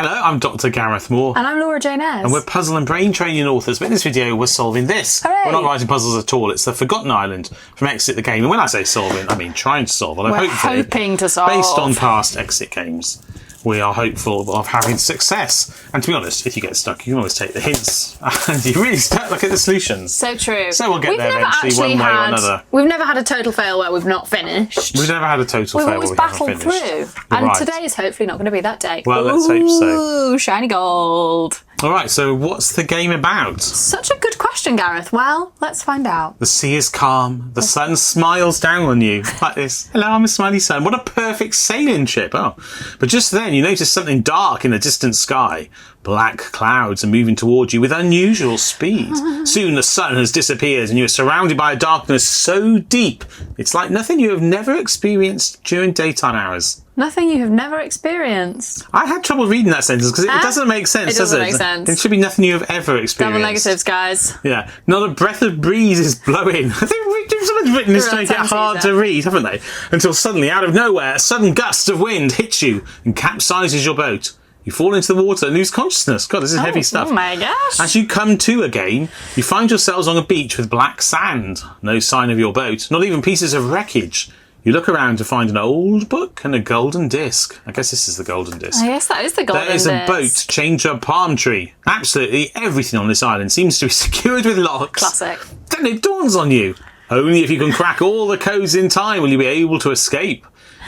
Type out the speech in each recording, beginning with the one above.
Hello, I'm Dr Gareth Moore. And I'm Laura Jane Ayres. And we're puzzle and brain training authors, but in this video we're solving this. Hooray. We're not writing puzzles at all, it's the Forgotten Island from Exit the Game. And when I say solving, I mean trying to solve. Although we're hopefully, hoping to solve. Based on past Exit games, we are hopeful of having success. And to be honest, if you get stuck, you can always take the hints. And you're really stuck, look at the solutions. So true. So we'll get there eventually, one way or another. We've never had a total fail where we've not finished. We've never had a total fail where we haven't finished. We've always battled through. And today is hopefully not going to be that day. Well, let's hope so. Ooh, shiny gold. All right, so what's the game about? Such a good question, Gareth. Well, let's find out. The sea is calm. The sun smiles down on you like this. Hello, I'm a smiley sun. What a perfect sailing ship. Oh, but just then you notice something dark in the distant sky. Black clouds are moving towards you with unusual speed. Soon the sun has disappeared and you're surrounded by a darkness so deep, it's like nothing you have never experienced during daytime hours. Nothing you have never experienced. I had trouble reading that sentence because it doesn't make sense, does it? It doesn't make sense. It should be nothing you have ever experienced. Double negatives, guys. Yeah. Not a breath of breeze is blowing. I think someone's written this to make it hard to read, haven't they? Until suddenly, out of nowhere, a sudden gust of wind hits you and capsizes your boat. You fall into the water and lose consciousness. God, this is heavy stuff. Oh my gosh. As you come to again, you find yourselves on a beach with black sand. No sign of your boat, not even pieces of wreckage. You look around to find an old book and a golden disc. I guess this is the golden disc. I guess that is the golden disc. There is a boat chained to a palm tree. Absolutely everything on this island seems to be secured with locks. Classic. Then it dawns on you. Only if you can crack all the codes in time will you be able to escape.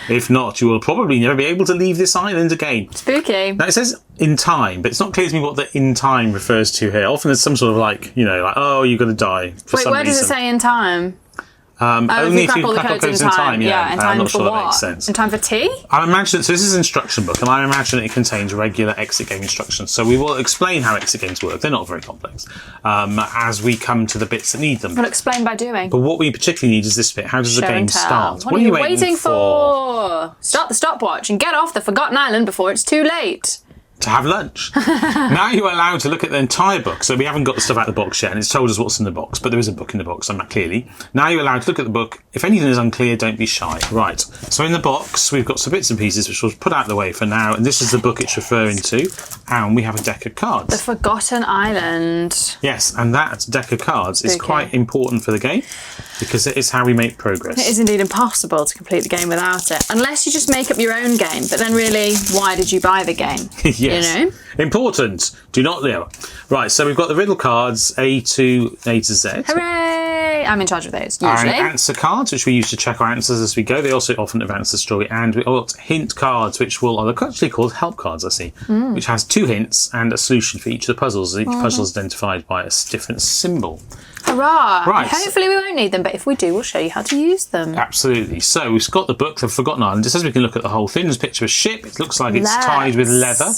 If not, you will probably never be able to leave this island again. Spooky. Now it says in time, but it's not clear to me what the in time refers to here. Often there's some sort of like, oh, you've got to die for some reason. Wait, where does it say in time? Only if you crack all the codes in time. Yeah, in time I'm not for sure what? that makes sense. In time for tea? I imagine, so this is an instruction book, and I imagine it contains regular exit game instructions. So we will explain how exit games work. They're not very complex. As we come to the bits that need them. We'll explain by doing. But what we particularly need is this bit. How does the game start? What are you waiting for? Start the stopwatch and get off the Forgotten Island before it's too late. To have lunch. Now you're allowed to look at the entire book. So we haven't got the stuff out of the box yet, and it's told us what's in the box, but there is a book in the box, clearly. Now you're allowed to look at the book. If anything is unclear, don't be shy. Right. So in the box, we've got some bits and pieces which we'll put out of the way for now, and this is the book it's referring to, and we have a deck of cards. The Forgotten Island. Yes, and that deck of cards is quite important for the game, because it is how we make progress. It is indeed impossible to complete the game without it, unless you just make up your own game. But then really, why did you buy the game? Yes. You know? Important. Do not live. Right, so we've got the riddle cards, A to Z. Hooray! I'm in charge of those, usually. And answer cards, which we use to check our answers as we go. They also often advance the story. And we've got hint cards, which they're actually called help cards, I see, which has 2 hints and a solution for each of the puzzles. Each puzzle is identified by a different symbol. Hurrah! Right. Hopefully we won't need them, but if we do, we'll show you how to use them. Absolutely. So we've got the book, The Forgotten Island. It says we can look at the whole thing. There's a picture of a ship. It looks like it's tied with leather.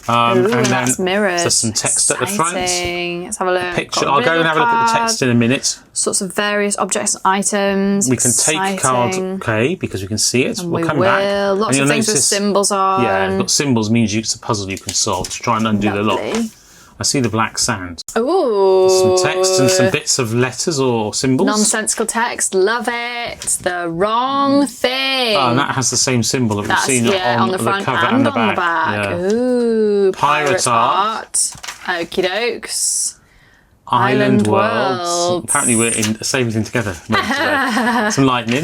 And then that's mirrored. There's some text at the front. Let's have a look. Picture. I'll go and have a look at the text in a minute. Sorts of various objects and items. We can take card K because we can see it. We'll come back. Lots of things with symbols on. Yeah, we've got symbols means it's a puzzle you can solve to try and undo the lock. I see the black sand. Ooh. Some text and some bits of letters or symbols. Nonsensical text. Love it. The wrong thing. Oh, and that has the same symbol that we've seen on the front cover and the on the back. Yeah. Ooh. Pirate art. Okie dokes. Island Worlds. Apparently we're in the same thing together. Some lightning.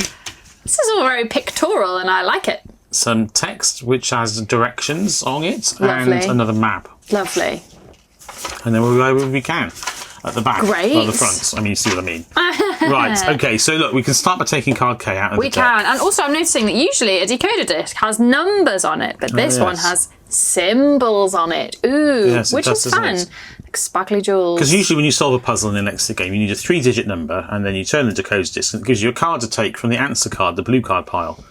This is all very pictorial and I like it. Some text which has directions on it. Lovely. And another map. Lovely. And then we'll go wherever we can. At the back. Great. Or the front. I mean, you see what I mean. Right, okay, so look, we can start by taking card K out of the deck. We can. And also I'm noticing that usually a decoder disc has numbers on it, but this one has symbols on it. Ooh, yes, which is fun. Like sparkly jewels. Because usually when you solve a puzzle in the next game, you need a 3-digit number, and then you turn the decoder disc, and it gives you a card to take from the answer card, the blue card pile.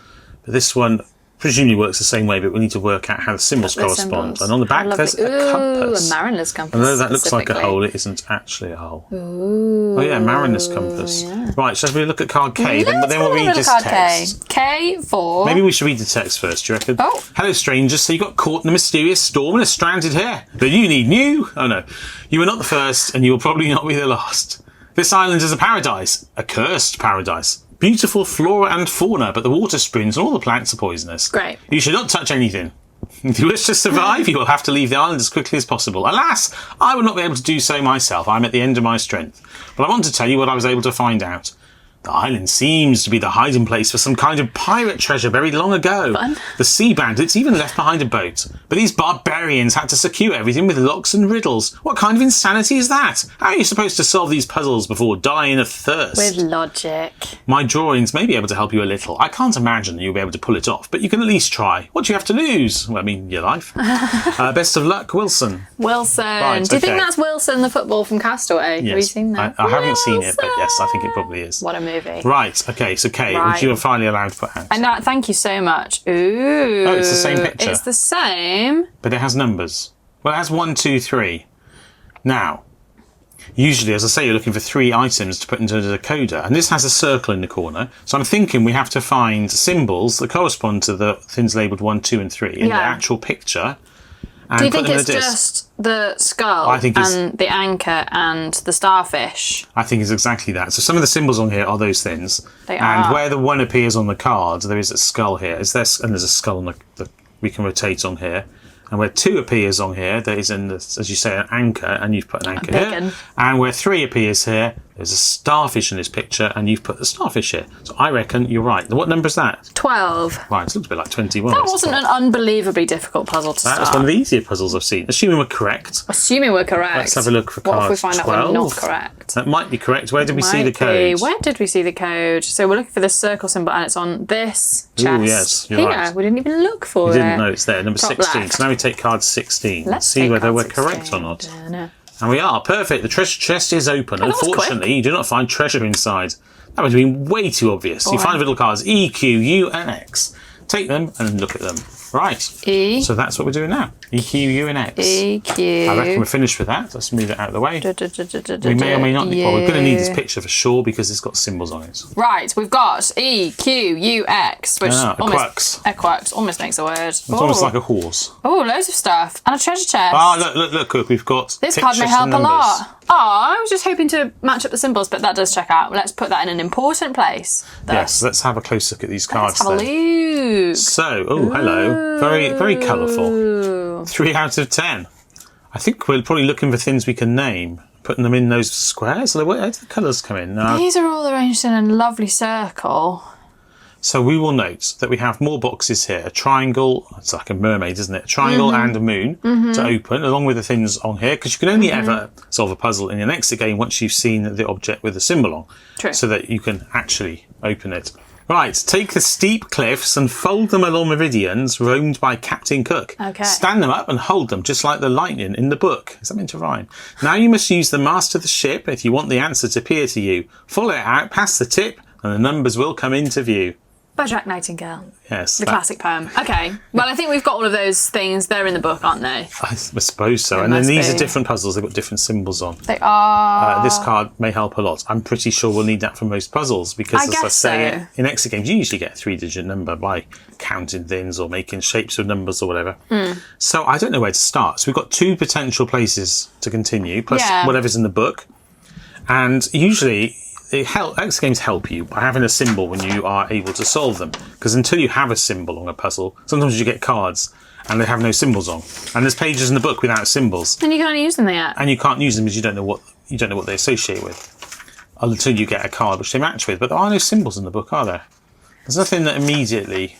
But this one presumably works the same way, but we need to work out how the symbols correspond. And on the back, there's a compass. A mariner's compass. Although that looks like a hole, it isn't actually a hole. Ooh. Oh yeah, mariner's compass. Yeah. Right, so if we look at card K, then we'll read this text. K4. Maybe we should read the text first, do you reckon? Oh. Hello, strangers. So you got caught in a mysterious storm and are stranded here. But you need new. Oh no. You were not the first, and you will probably not be the last. This island is a paradise. A cursed paradise. Beautiful flora and fauna, but the water springs and all the plants are poisonous. Great. You should not touch anything. If you wish to survive, you will have to leave the island as quickly as possible. Alas, I will not be able to do so myself. I'm at the end of my strength. But I want to tell you what I was able to find out. The island seems to be the hiding place for some kind of pirate treasure buried long ago. Fun. The sea bandits even left behind a boat. But these barbarians had to secure everything with locks and riddles. What kind of insanity is that? How are you supposed to solve these puzzles before dying of thirst? With logic. My drawings may be able to help you a little. I can't imagine you'll be able to pull it off, but you can at least try. What do you have to lose? Well, I mean, your life. Best of luck, Wilson. Wilson. Right, Do you think okay. that's Wilson, the football from Castaway? Yes. Have you seen that? I haven't seen it, but yes, I think it probably is. What a movie. Right, okay, so Kate, Right. which you are finally allowed to put out. And thank you so much. Ooh. Oh, it's the same picture. It's the same. But it has numbers. Well, it has 1, 2, 3. Now, usually, as I say, you're looking for 3 items to put into the decoder, and this has a circle in the corner. So I'm thinking we have to find symbols that correspond to the things labelled 1, 2, and 3 in the actual picture. And Do you put think them in it's a disc. just the skull I think it's- and the anchor and the starfish? I think it's exactly that. So some of the symbols on here are those things. They and are. where the 1 appears on the card, there is a skull here. And there's a skull on the we can rotate on here. And where 2 appears on here, there is, as you say, an anchor, and you've put an anchor big here. one. And where 3 appears here, there's a starfish in this picture, and you've put the starfish here. So I reckon you're right. What number is that? 12. Right, it looks a bit like 21. That wasn't an unbelievably difficult puzzle to That start. was one of the easier puzzles I've seen. Assuming we're correct. Assuming we're correct. Let's have a look for What if we cards find out 12? we're not correct? That might be correct. Where did we see the Might be. code? Where did we see the code? So we're looking for this circle symbol and it's on this chest. Ooh, yes, you're Here. right. We didn't even look for We it. didn't know it's there. Number Top 16. left. So now we take card 16. Let's see take whether card we're 16. correct or not. Dunno. And we are. Perfect. The treasure chest is open. that was quick. Unfortunately, you do not find treasure inside. That would have been way too obvious. You find little cards E, Q, U, and X. Take them and look at them. Right. E. So that's what we're doing now. E, Q, U, and X. EQ. I reckon we're finished with that. Let's move it out of the way. We may or may not need. Well, we're going to need this picture for sure because it's got symbols on it. Right, we've got E, Q, U, X, which quirks. quirks almost makes a word. It's almost like a horse. Oh, loads of stuff. And a treasure chest. Ah, look, Cook. We've got This card may pictures help and a numbers. lot. Oh, I was just hoping to match up the symbols, but that does check out. Let's put that in an important place. Yes, let's have a close look at these cards Let's have a then. look. So, oh, hello. Very, very colourful. Ooh. 3 out of 10. I think we're probably looking for things we can name. Putting them in those squares. Where do the colours come in? These are all arranged in a lovely circle. So we will note that we have more boxes here. A triangle. It's like a mermaid, isn't it? A triangle and a moon to open, along with the things on here. Because you can only ever solve a puzzle in your next game once you've seen the object with the symbol on. True. So that you can actually open it. Right, take the steep cliffs and fold them along meridians roamed by Captain Cook. Okay. Stand them up and hold them just like the lightning in the book. Is that meant to rhyme? Now you must use the mast of the ship if you want the answer to appear to you. Follow it out past the tip and the numbers will come into view. By Jack Nightingale. Yes. The classic poem. Okay. Well, I think we've got all of those things. They're in the book, aren't they? I suppose so. It And then must these be. are different puzzles. They've got different symbols on. They are. This card may help a lot. I'm pretty sure we'll need that for most puzzles because, I as I guess say, so. in exit games, you usually get a 3-digit number by counting things or making shapes of numbers or whatever. So I don't know where to start. So we've got 2 potential places to continue, plus Yeah. whatever's in the book. And usually, exit games help you by having a symbol when you are able to solve them. Because until you have a symbol on a puzzle, sometimes you get cards and they have no symbols on. And there's pages in the book without symbols. And you can't use them yet. And you can't use them because you don't know what they associate with until you get a card which they match with. But there are no symbols in the book, are there? There's nothing that immediately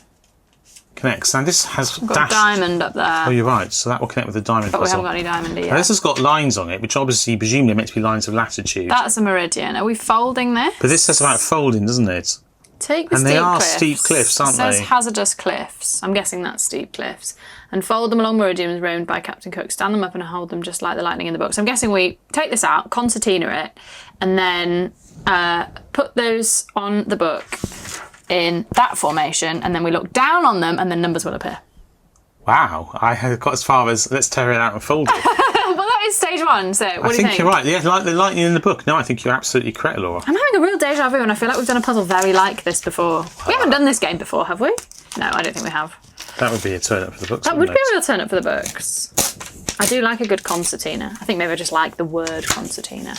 connects. And this has We've got dashed. a diamond up there. Oh, you're right. So that will connect with the diamond but we puzzle. haven't got any diamond Now, yet. this has got lines on it, which obviously presumably are meant to be lines of latitude. That's a meridian. Are we folding this? But this says about folding, doesn't it? Take the And steep they are cliffs. steep cliffs, aren't It says they? hazardous cliffs. I'm guessing that's steep cliffs. And fold them along meridians roamed by Captain Cook. Stand them up and hold them just like the lightning in the book. So I'm guessing we take this out, concertina it, and then put those on the book in that formation, and then we look down on them, and then numbers will appear. Wow, I had got as far as let's tear it out and fold it. Well, that is stage 1. So what do you I think think? you're right. Yeah, like the lightning in the book. No, I think you're absolutely correct, Laura. I'm having a real deja vu, and I feel like we've done a puzzle very like this before. We haven't done this game before, have we? No, I don't think we have. That would be a turn up for the books. That would wouldn't be it? a real turn up for the books. I do like a good concertina. I think maybe I just like the word concertina.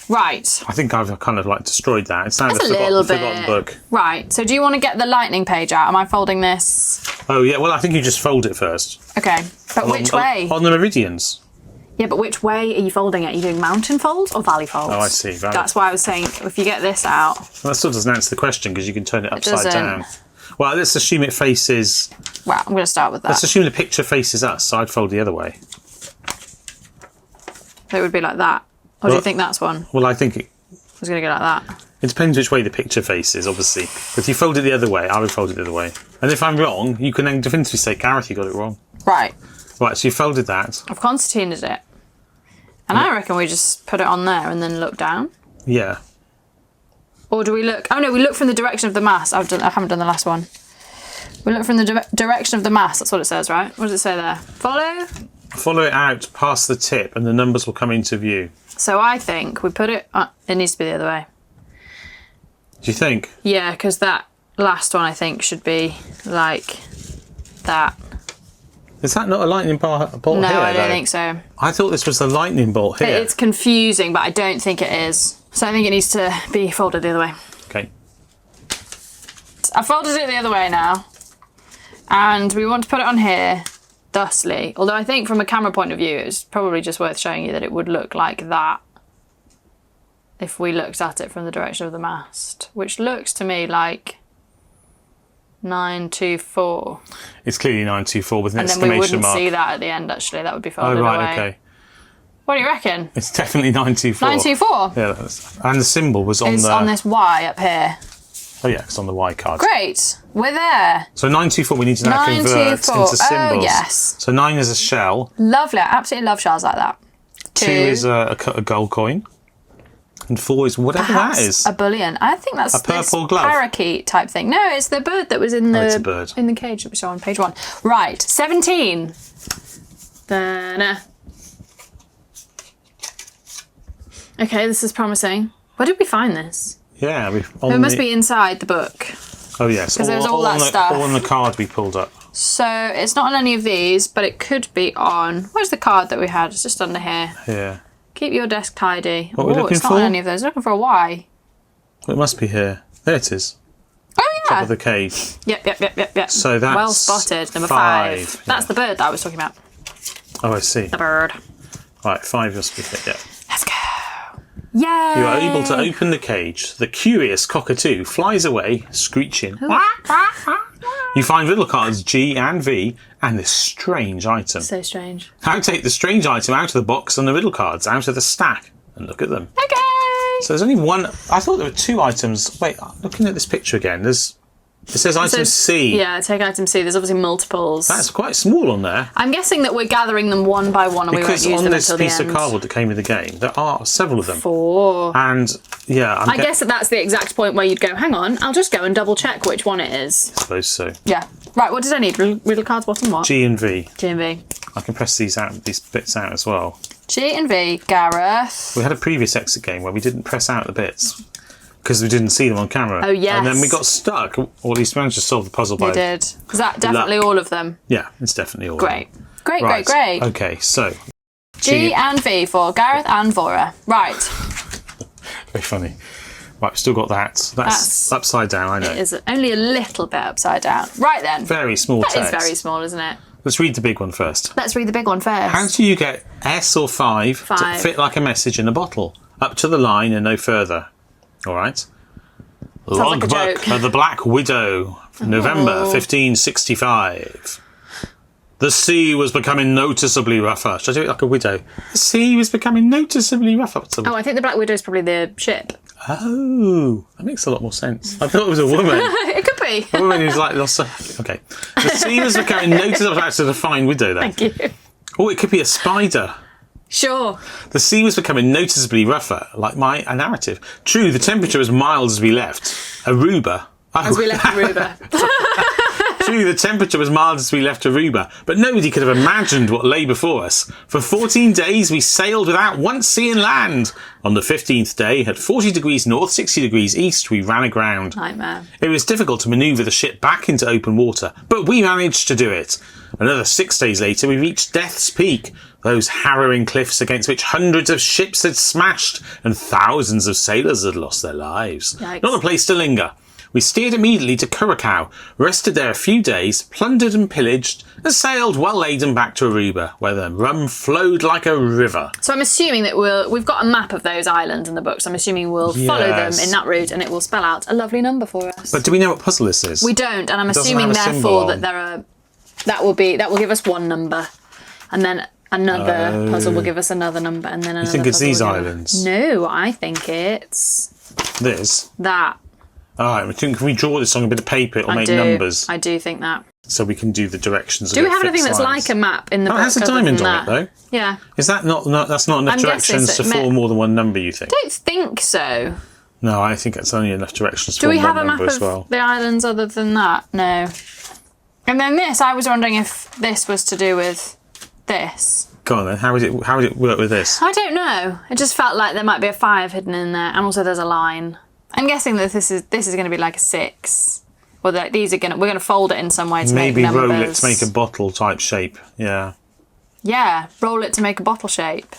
Right. I think I've kind of like destroyed that. It's now That's the a little forgotten bit. book. Right. So do you want to get the lightning page out? Am I folding this? Oh, yeah. Well, I think you just fold it first. Okay. But which way? On the meridians. Yeah, but which way are you folding it? Are you doing mountain folds or valley folds? Oh, I see. Valley. That's why I was saying if you get this out. Well, that still doesn't answer the question because you can turn it upside doesn't. down. Well, let's assume it faces... Well, I'm going to start with that. Let's assume the picture faces us, so I'd fold the other way. So it would be like that. Or do you think that's one? Well, I think... I was going to go like that. It depends which way the picture faces, obviously. If you fold it the other way, I would fold it the other way. And if I'm wrong, you can then definitively say, Gareth, you got it wrong. Right. Right, so you folded that. I've concertinaed it. And I reckon we just put it on there and then look down. Yeah. Or do we look... Oh, no, we look from the direction of the mass. I haven't done the last one. We look from the direction of the mass. That's what it says, right? What does it say there? Follow? Follow it out past the tip and the numbers will come into view. So I think we put it... it needs to be the other way. Do you think? Yeah, because that last one, I think, should be like that. Is that not a lightning bolt here? No, I don't though? think so. I thought this was the lightning bolt here. It's confusing, but I don't think it is. So I think it needs to be folded the other way. Okay. I've folded it the other way now. And we want to put it on here, thusly. Although I think from a camera point of view, it's probably just worth showing you that it would look like that if we looked at it from the direction of the mast, which looks to me like 924. It's clearly 924 with an And then we exclamation wouldn't mark. see that at the end, actually. That would be folded Oh, right, away. okay. What do you reckon? It's definitely 924. 924? Yeah, and the symbol was on It's on this Y up here. Oh, yeah, it's on the Y card. Great. We're there. So 924 we need to now convert 924. into symbols. Oh, yes. So 9 is a shell. Lovely. I absolutely love shells like that. 2 is a gold coin. And 4 is whatever Perhaps that is. a bullion. I think that's A purple this glove. parakeet type thing. No, it's the bird that was in it's a the bird. in the cage that we saw on page 1. Right, 17. Da-na. Okay, this is promising. Where did we find this? Yeah, It must be inside the book. Oh yes, 'Cause there's all that stuff. All on the card we pulled up. So it's not on any of these, but it could be on. Where's the card that we had? It's just under here. Yeah. Keep your desk tidy. What are we looking it's not for? on any of those. Looking for a Y. It must be here. There it is. Oh Top yeah. of the cage. Yep. So that's well spotted. Number 5. 5. That's the bird that I was talking about. Oh, I see. The bird. Right, 5 must be here. Yeah. Let's go. Yay! You are able to open the cage. The curious cockatoo flies away, screeching. You find riddle cards G and V and this strange item. So strange. Now take the strange item out of the box and the riddle cards out of the stack and look at them. Okay. So there's only one. I thought there were 2 items. Wait, looking at this picture again, it says item C. Yeah, take item C. There's obviously multiples. That's quite small on there. I'm guessing that we're gathering them one by one and Because we won't use on them this until piece the of end. cardboard that came with the game, there are several of them. 4. And yeah, I guess that's the exact point where you'd go, hang on, I'll just go and double check which one it is. I suppose so. Yeah. Right, what did I need? Riddle cards, bottom what? G and V. G and V. I can press these bits out as well. G and V, Gareth. We had a previous exit game where we didn't press out the bits because we didn't see them on camera. Oh, yes. And then we got stuck, or at least managed to solve the puzzle by... You did. Is that definitely all of them? Yeah, it's definitely all. Great. Great, Right. great, great. Okay, so... G and V for Gareth and Laura. Right. Very funny. Right, we've still got that. That's upside down, I know. It is only a little bit upside down. Right then. Very small That text. is very small, isn't it? Let's read the big one first. Let's read the big one first. How do you get S or 5 to 5. fit like a message in a bottle? Up to the line and no further. All right. like a Logbook joke. of the Black Widow, November 1565. The sea was becoming noticeably rougher. Should I do it like a widow? The sea was becoming noticeably rougher. Oh, I think the Black Widow is probably the ship. Oh, that makes a lot more sense. I thought it was a woman. It could be. A woman who's like lost. Okay. The sea was becoming noticeably rougher to define widow there. Thank you. Oh, it could be a spider. Sure. The sea was becoming noticeably rougher, like a narrative. True, the temperature was mild as we left. Aruba. As we left Aruba. True, the temperature was mild as we left Aruba, but nobody could have imagined what lay before us. For 14 days we sailed without once seeing land. On the 15th day, at 40 degrees north, 60 degrees east, we ran aground. Nightmare. It was difficult to manoeuvre the ship back into open water, but we managed to do it. Another 6 days later, we reached Death's Peak. Those harrowing cliffs against which hundreds of ships had smashed and thousands of sailors had lost their lives. Yikes. Not a place to linger. We steered immediately to Curacao, rested there a few days, plundered and pillaged, and sailed well laden back to Aruba, where the rum flowed like a river. So I'm assuming that we've got a map of those islands in the books. I'm assuming we'll follow them in that route, and it will spell out a lovely number for us. But do we know what puzzle this is? We don't, and I'm It doesn't assuming have a symbol therefore on. that will give us one number, and then another puzzle will give us another number, and then another. You think it's puzzle these will give islands? No, I think it's This? that. Alright, can we draw this on a bit of paper? It'll make numbers. I do think that. So we can do the directions. Do we have anything that's like a map in the book? It has a diamond on it, though. Yeah. Is that not that's not enough I'm guessing directions to so. form more than one number, you think? I don't think so. No, I think it's only enough directions to Do form we have one a map number as of well. the islands other than that? No. And then this, I was wondering if this was to do with this. Go on then, how would it work with this? I don't know. It just felt like there might be a 5 hidden in there, and also there's a line. I'm guessing that this is going to be like a 6, or that we're going to fold it in some way to Maybe make numbers. roll it to make a bottle type shape. Yeah, Yeah, roll it to make a bottle shape.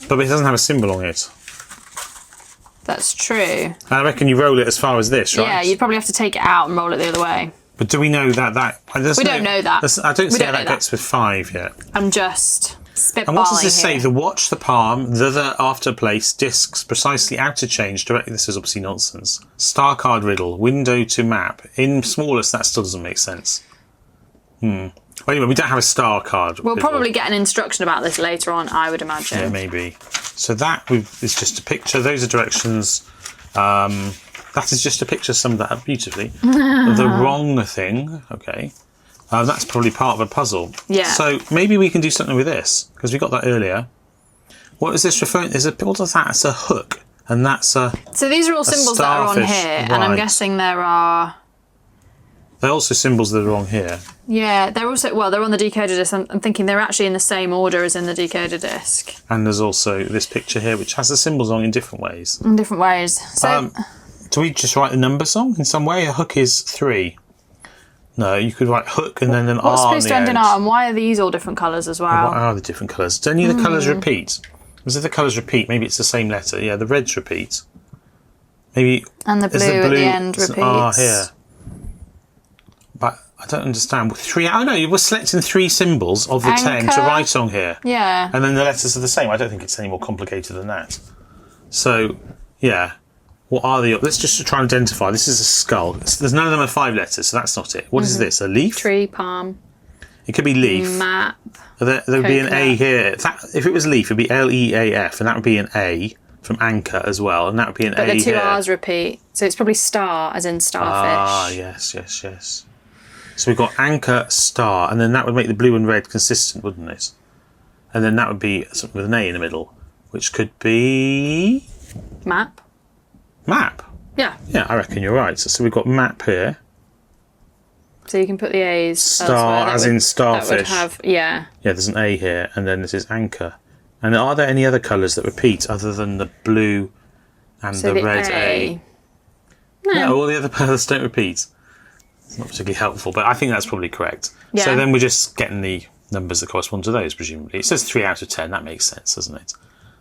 but it doesn't have a symbol on it. That's true. I reckon you roll it as far as this, right? Yeah, you'd probably have to take it out and roll it the other way. But do we know that? We don't know that. I don't see don't how know that that. gets with 5 yet. I'm just spitballing. And what does this say? here. The watch, the palm, the after place, discs, precisely out to change, directly. This is obviously nonsense. Star card riddle, window to map. In smallest, that still doesn't make sense. Well, anyway, we don't have a star card. We'll riddle. probably get an instruction about this later on, I would imagine. Yeah, maybe. So that is just a picture. Those are directions. That is just a picture summed that up beautifully. The wrong thing. Okay. That's probably part of a puzzle. Yeah. So maybe we can do something with this, because we got that earlier. What is this referring? What is that? It's a hook, and that's a. So these are all symbols that are on starfish, here, and I'm right. guessing there are. They're also symbols that are on here. Yeah, they're also they're on the decoder disc. I'm thinking they're actually in the same order as in the decoder disc And there's also this picture here, which has the symbols on in different ways. in different ways. So Do we just write the number song in some way? A hook is 3. No, you could write hook and then an what's R on supposed the to end in end. R, and why are these all different colours as well? What are the different colours? Do any of the colours repeat? Was if the colours repeat, maybe it's the same letter. Yeah, the reds repeat. Maybe. And the is blue at the end it's an R repeats. here. But I don't understand. 3. Oh no, you were selecting 3 symbols of the 10 to Anchor. write on here. Yeah. And then the letters are the same. I don't think it's any more complicated than that. So, yeah. What are the... Let's just try and identify. This is a skull. There's none of them are 5 letters, so that's not it. What is this? A leaf? Tree, palm, It could be leaf. map. There would be an A Coconut. here. If it was leaf, it would be L-E-A-F, and that would be an A from anchor as well, and that would be an But A the 2 here. R's repeat. So it's probably star, as in starfish. Ah, yes. So we've got anchor, star, and then that would make the blue and red consistent, wouldn't it? And then that would be something with an A in the middle, which could be... Map. Map. Yeah. Yeah, I reckon you're right. So we've got map here. So you can put the A's. Star, elsewhere. That as would- in starfish. That would have, yeah. Yeah, there's an A here, and then this is anchor. And are there any other colours that repeat other than the blue and So the red A. A? No, all the other colours don't repeat. It's not particularly helpful, but I think that's probably correct. Yeah. So then we're just getting the numbers that correspond to those, presumably. It says 3 out of 10. That makes sense, doesn't it?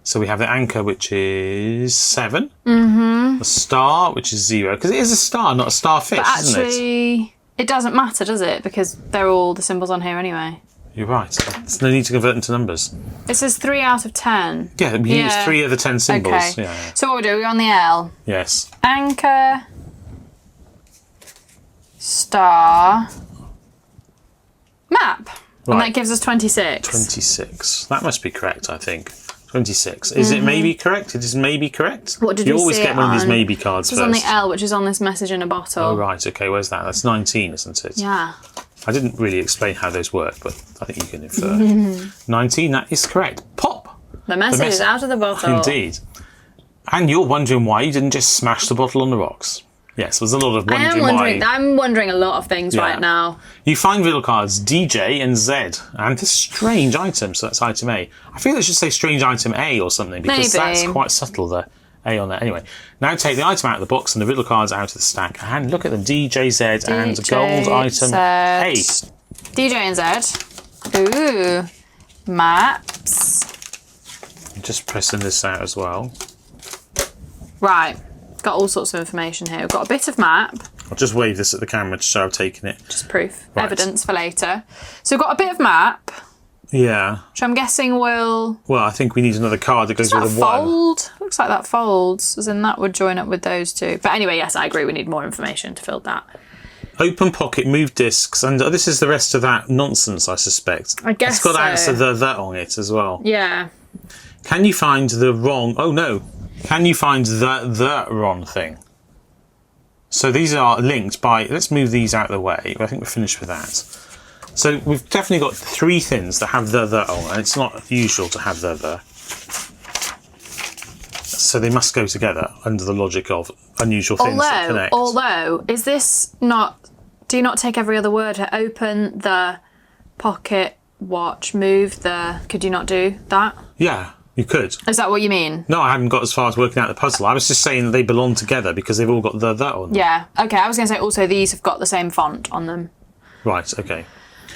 So we have the anchor, which is 7. Mm-hmm. The star, which is 0. Because it is a star, not a starfish, But isn't it? actually, it doesn't matter, does it? Because they're all the symbols on here anyway. You're right. There's no need to convert them to numbers. It says 3 out of 10. Yeah, we use Yeah. 3 of the 10 symbols. Okay. Yeah. So what we do? We're on the L. Yes. Anchor. Star. Map. And Right. that gives us 26. 26. That must be correct, I think. 26. Is it maybe correct? It is maybe correct? What did you we always see get it one of these on? maybe cards This is on first. the L, which is on this message in a bottle. Oh, right. Okay, where's that? That's 19, isn't it? Yeah. I didn't really explain how those work, but I think you can infer. 19, that is correct. Pop! The message is out of the bottle. Indeed. And you're wondering why you didn't just smash the bottle on the rocks. Yes, there's a lot of wondering why. I'm wondering a lot of things Yeah. right now. You find riddle cards DJ and Z, and this strange item, so that's item A. I feel it should say strange item A or something, because Maybe. that's quite subtle, the A on there. Anyway, now take the item out of the box and the riddle cards out of the stack, and look at them, DJ, Z, and DJ, gold item Z. A. DJ and Z. Ooh. Maps. I'm just pressing this out as well. Right. Got all sorts of information here. We've got a bit of map. I'll just wave this at the camera to show I've taken it. Just proof. Right. Evidence for later. So we've got a bit of map, Yeah. which I'm guessing will... Well, I think we need another card that goes Does with that a 1. fold? Looks like that folds, as in that would join up with those two. But anyway, yes, I agree. We need more information to fill that. Open pocket, move discs, and this is the rest of that nonsense, I suspect. I guess it's got so. answer that on it as well. Yeah. Can you find the wrong... Oh, no. Can you find the wrong thing? So these are linked by... Let's move these out of the way. I think we're finished with that. So we've definitely got 3 things that have the on, and it's not usual to have the. So they must go together under the logic of unusual things that connect. Although, is this not... Do you not take every other word? Open the pocket watch, move the... Could you not do that? Yeah, you could. Is that what you mean? No, I hadn't got as far as working out the puzzle. I was just saying that they belong together because they've all got the on them. Yeah. Okay, I was going to say also these have got the same font on them. Right, okay.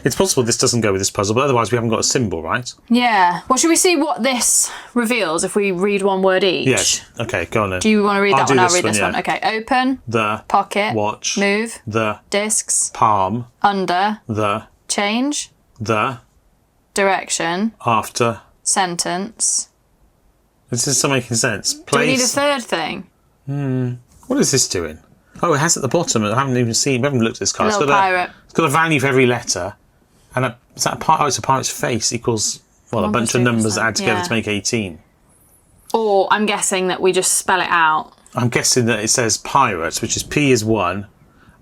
It's possible this doesn't go with this puzzle, but otherwise we haven't got a symbol, right? Yeah. Well, should we see what this reveals if we read one word each? Yes. Okay, go on then. Do you want to read that one? I'll read this yeah. one. Okay. Open. The Pocket. watch. Move. The Discs. palm. Under. The Change. the Direction. after. Sentence. This is not making sense. Do we need a Place. third thing? What is this doing? Oh, it has at the bottom. I haven't even seen. We haven't looked at this card. A little pirate. It's got a value for every letter, and is that a pirate? Oh, it's a pirate's face equals a bunch of numbers that add together to make 18. Or I'm guessing that we just spell it out. I'm guessing that it says pirates, which is P is 1,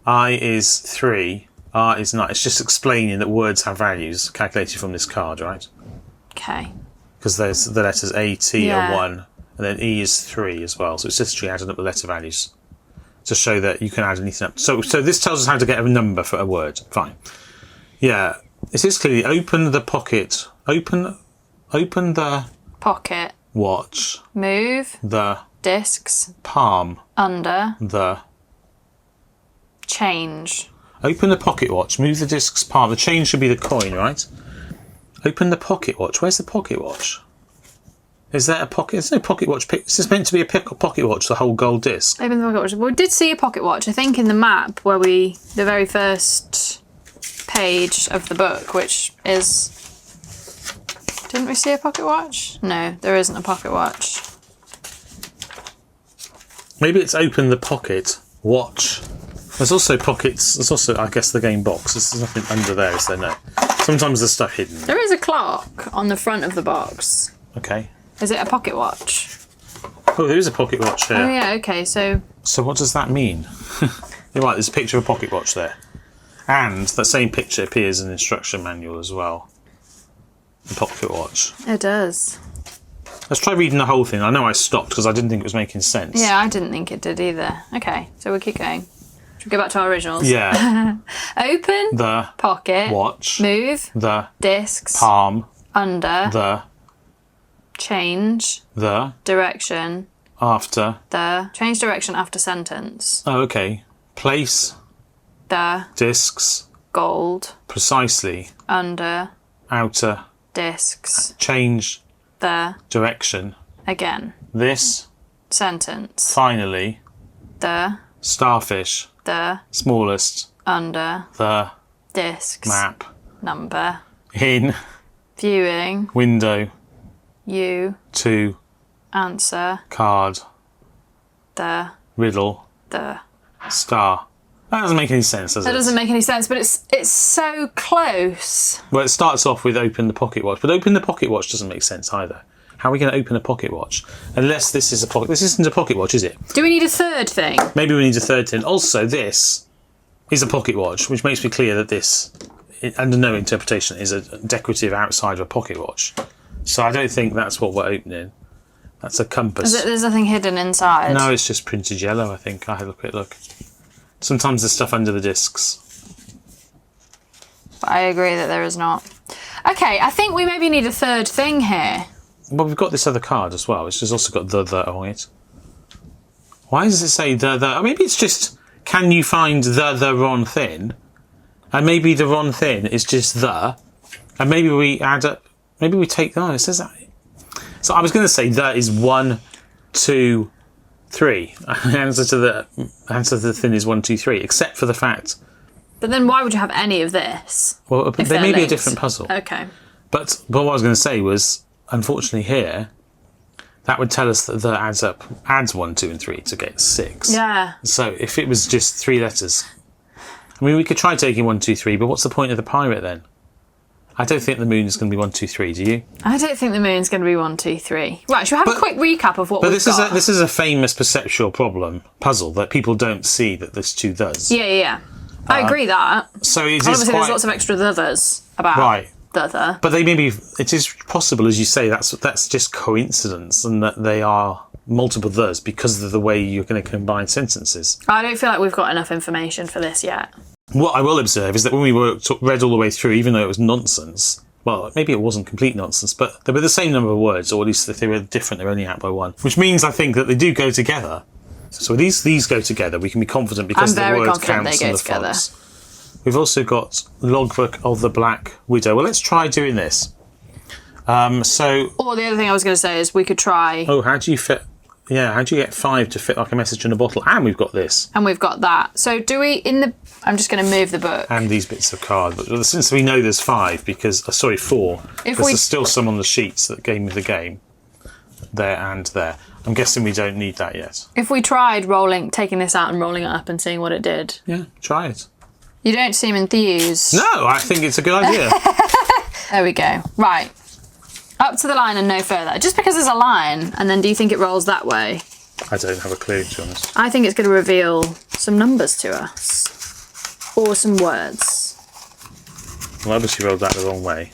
I is 3, R is 9. It's just explaining that words have values calculated from this card, right? Okay. Because there's the letters A, T Yeah. are 1, and then E is 3 as well. So it's just adding up the letter values to show that you can add anything up. So this tells us how to get a number for a word. Fine. Yeah. This is clearly open the pocket. Open the Pocket. watch. Move. The Discs. palm. Under. The Change. open the pocket watch. Move the disc's palm. The chain should be the coin, right? Open the pocket watch. Where's the pocket watch? Is there a pocket? There's no pocket watch. This is meant to be a pocket watch, the whole gold disc. Open the pocket watch. Well, we did see a pocket watch, I think, in the map where the very first page of the book, which is... Didn't we see a pocket watch? No, there isn't a pocket watch. Maybe it's open the pocket watch. There's also pockets. There's also, I guess, the game box. There's nothing under there, is there? No. Sometimes there's stuff hidden. There is a clock on the front of the box. Okay. Is it a pocket watch? Oh, there is a pocket watch here. Oh yeah, okay, so... So what does that mean? You're right, there's a picture of a pocket watch there. And that same picture appears in the instruction manual as well. The pocket watch. It does. Let's try reading the whole thing. I know I stopped because I didn't think it was making sense. Yeah, I didn't think it did either. Okay, so we'll keep going. Should we go back to our originals? Yeah. Open. The Pocket. watch. Move. The Discs. palm. Under. The Change. the Direction. after. The. Change direction after sentence. Oh, okay. Place. The. Discs. Gold. Precisely. Under. Outer. Discs. Change. The. Direction. Again. This. Sentence. Finally. The. Starfish. The. Smallest. Under. The Discs. map. Number. In. Viewing. Window. You. To. Answer. Card. The. Riddle. The. Star. That doesn't make any sense, does it? That doesn't make any sense, but it's so close. Well, it starts off with open the pocket watch, but open the pocket watch doesn't make sense either. How are we going to open a pocket watch? Unless this is a pocket... This isn't a pocket watch, is it? Do we need a third thing? Maybe we need a third thing. Also, this is a pocket watch, which makes me clear that this, under no interpretation, is a decorative outside of a pocket watch. So I don't think that's what we're opening. That's a compass. There's nothing hidden inside. No, it's just printed yellow, I think. I had a quick look. Sometimes there's stuff under the discs. But I agree that there is not. Okay, I think we maybe need a third thing here. Well, we've got this other card as well, which has also got the on it. Why does it say the? Oh, maybe it's just, can you find the wrong thing? And maybe the wrong thing is just the. And maybe we add up. Maybe we take... Oh, it says that. So I was going to say that is 1, 2, 3. The answer to the thing is 1, 2, 3, except for the fact... But then why would you have any of this? Well, they may be a different puzzle. Okay. But what I was going to say was, unfortunately here, that would tell us that the adds 1, 2 and 3 to get 6. Yeah. So if it was just 3 letters... I mean, we could try taking 1, 2, 3, but what's the point of the pirate then? I don't think the moon is going to be 1, 2, 3, do you? I don't think the moon's going to be 1, 2, 3. Right, should we have a quick recap of what we've got? But this is a famous perceptual puzzle that people don't see that this 2 does. Yeah. I agree that. So it is Obviously, quite... there's lots of extra others about the other. But it is possible, as you say, that's just coincidence, and that they are multiple others because of the way you're going to combine sentences. I don't feel like we've got enough information for this yet. What I will observe is that when we read all the way through, even though it was nonsense, well, maybe it wasn't complete nonsense, but they were the same number of words, or at least if they were different, they were only out by 1. Which means, I think, that they do go together. So these go together, we can be confident because the word counts and the fonts. We've also got Logbook of the Black Widow. Well, let's try doing this. Or the other thing I was going to say is we could try... Oh, how do you get 5 to fit like a message in a bottle? And we've got this. And we've got that. So do we, I'm just going to move the book. And these bits of card. But since we know there's 4, because there's still some on the sheets that gave me the game. There and there. I'm guessing we don't need that yet. If we tried taking this out and rolling it up and seeing what it did. Yeah, try it. You don't seem enthused. No, I think it's a good idea. There we go. Right. Up to the line and no further. Just because there's a line, and then do you think it rolls that way? I don't have a clue, to be honest. I think it's going to reveal some numbers to us. Or some words. Well, obviously rolled that the wrong way.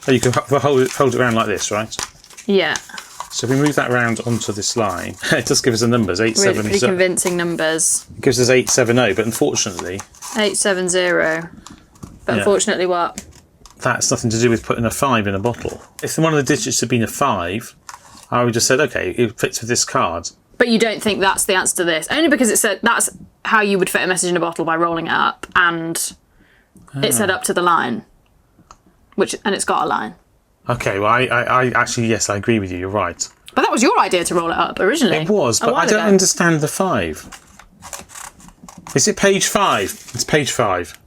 Oh, you can hold it around like this, right? Yeah. So if we move that around onto this line, it does give us the numbers, 870. Pretty convincing numbers. It gives us 870, but unfortunately... 870. But unfortunately what? That's nothing to do with putting a 5 in a bottle. If one of the digits had been a 5, I would just said, okay, it fits with this card. But you don't think that's the answer to this? Only because it said that's how you would fit a message in a bottle, by rolling it up, and it said up to the line. And it's got a line. Okay, well, I actually, yes, I agree with you, you're right. But that was your idea to roll it up originally. It was, but I don't understand the 5. Is it page 5? It's page 5.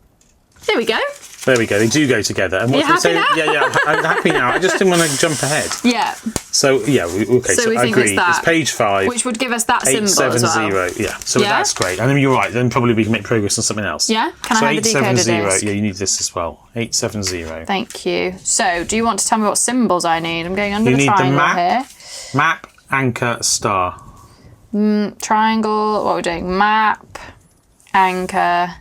There we go. There we go, they do go together. And you're happy now? Yeah, I'm happy now. I just didn't want to jump ahead. Yeah. So, yeah, so we I think agree. it's page 5. Which would give us that symbol as well. 870, yeah. So that's great. And then you're right, then probably we can make progress on something else. Yeah? Can I have the decoder disc? Yeah, you need this as well. 870. Take you. So, do you want to tell me what symbols I need? I'm going under the triangle here. Map, anchor, star. Triangle, what are we doing? Map, anchor,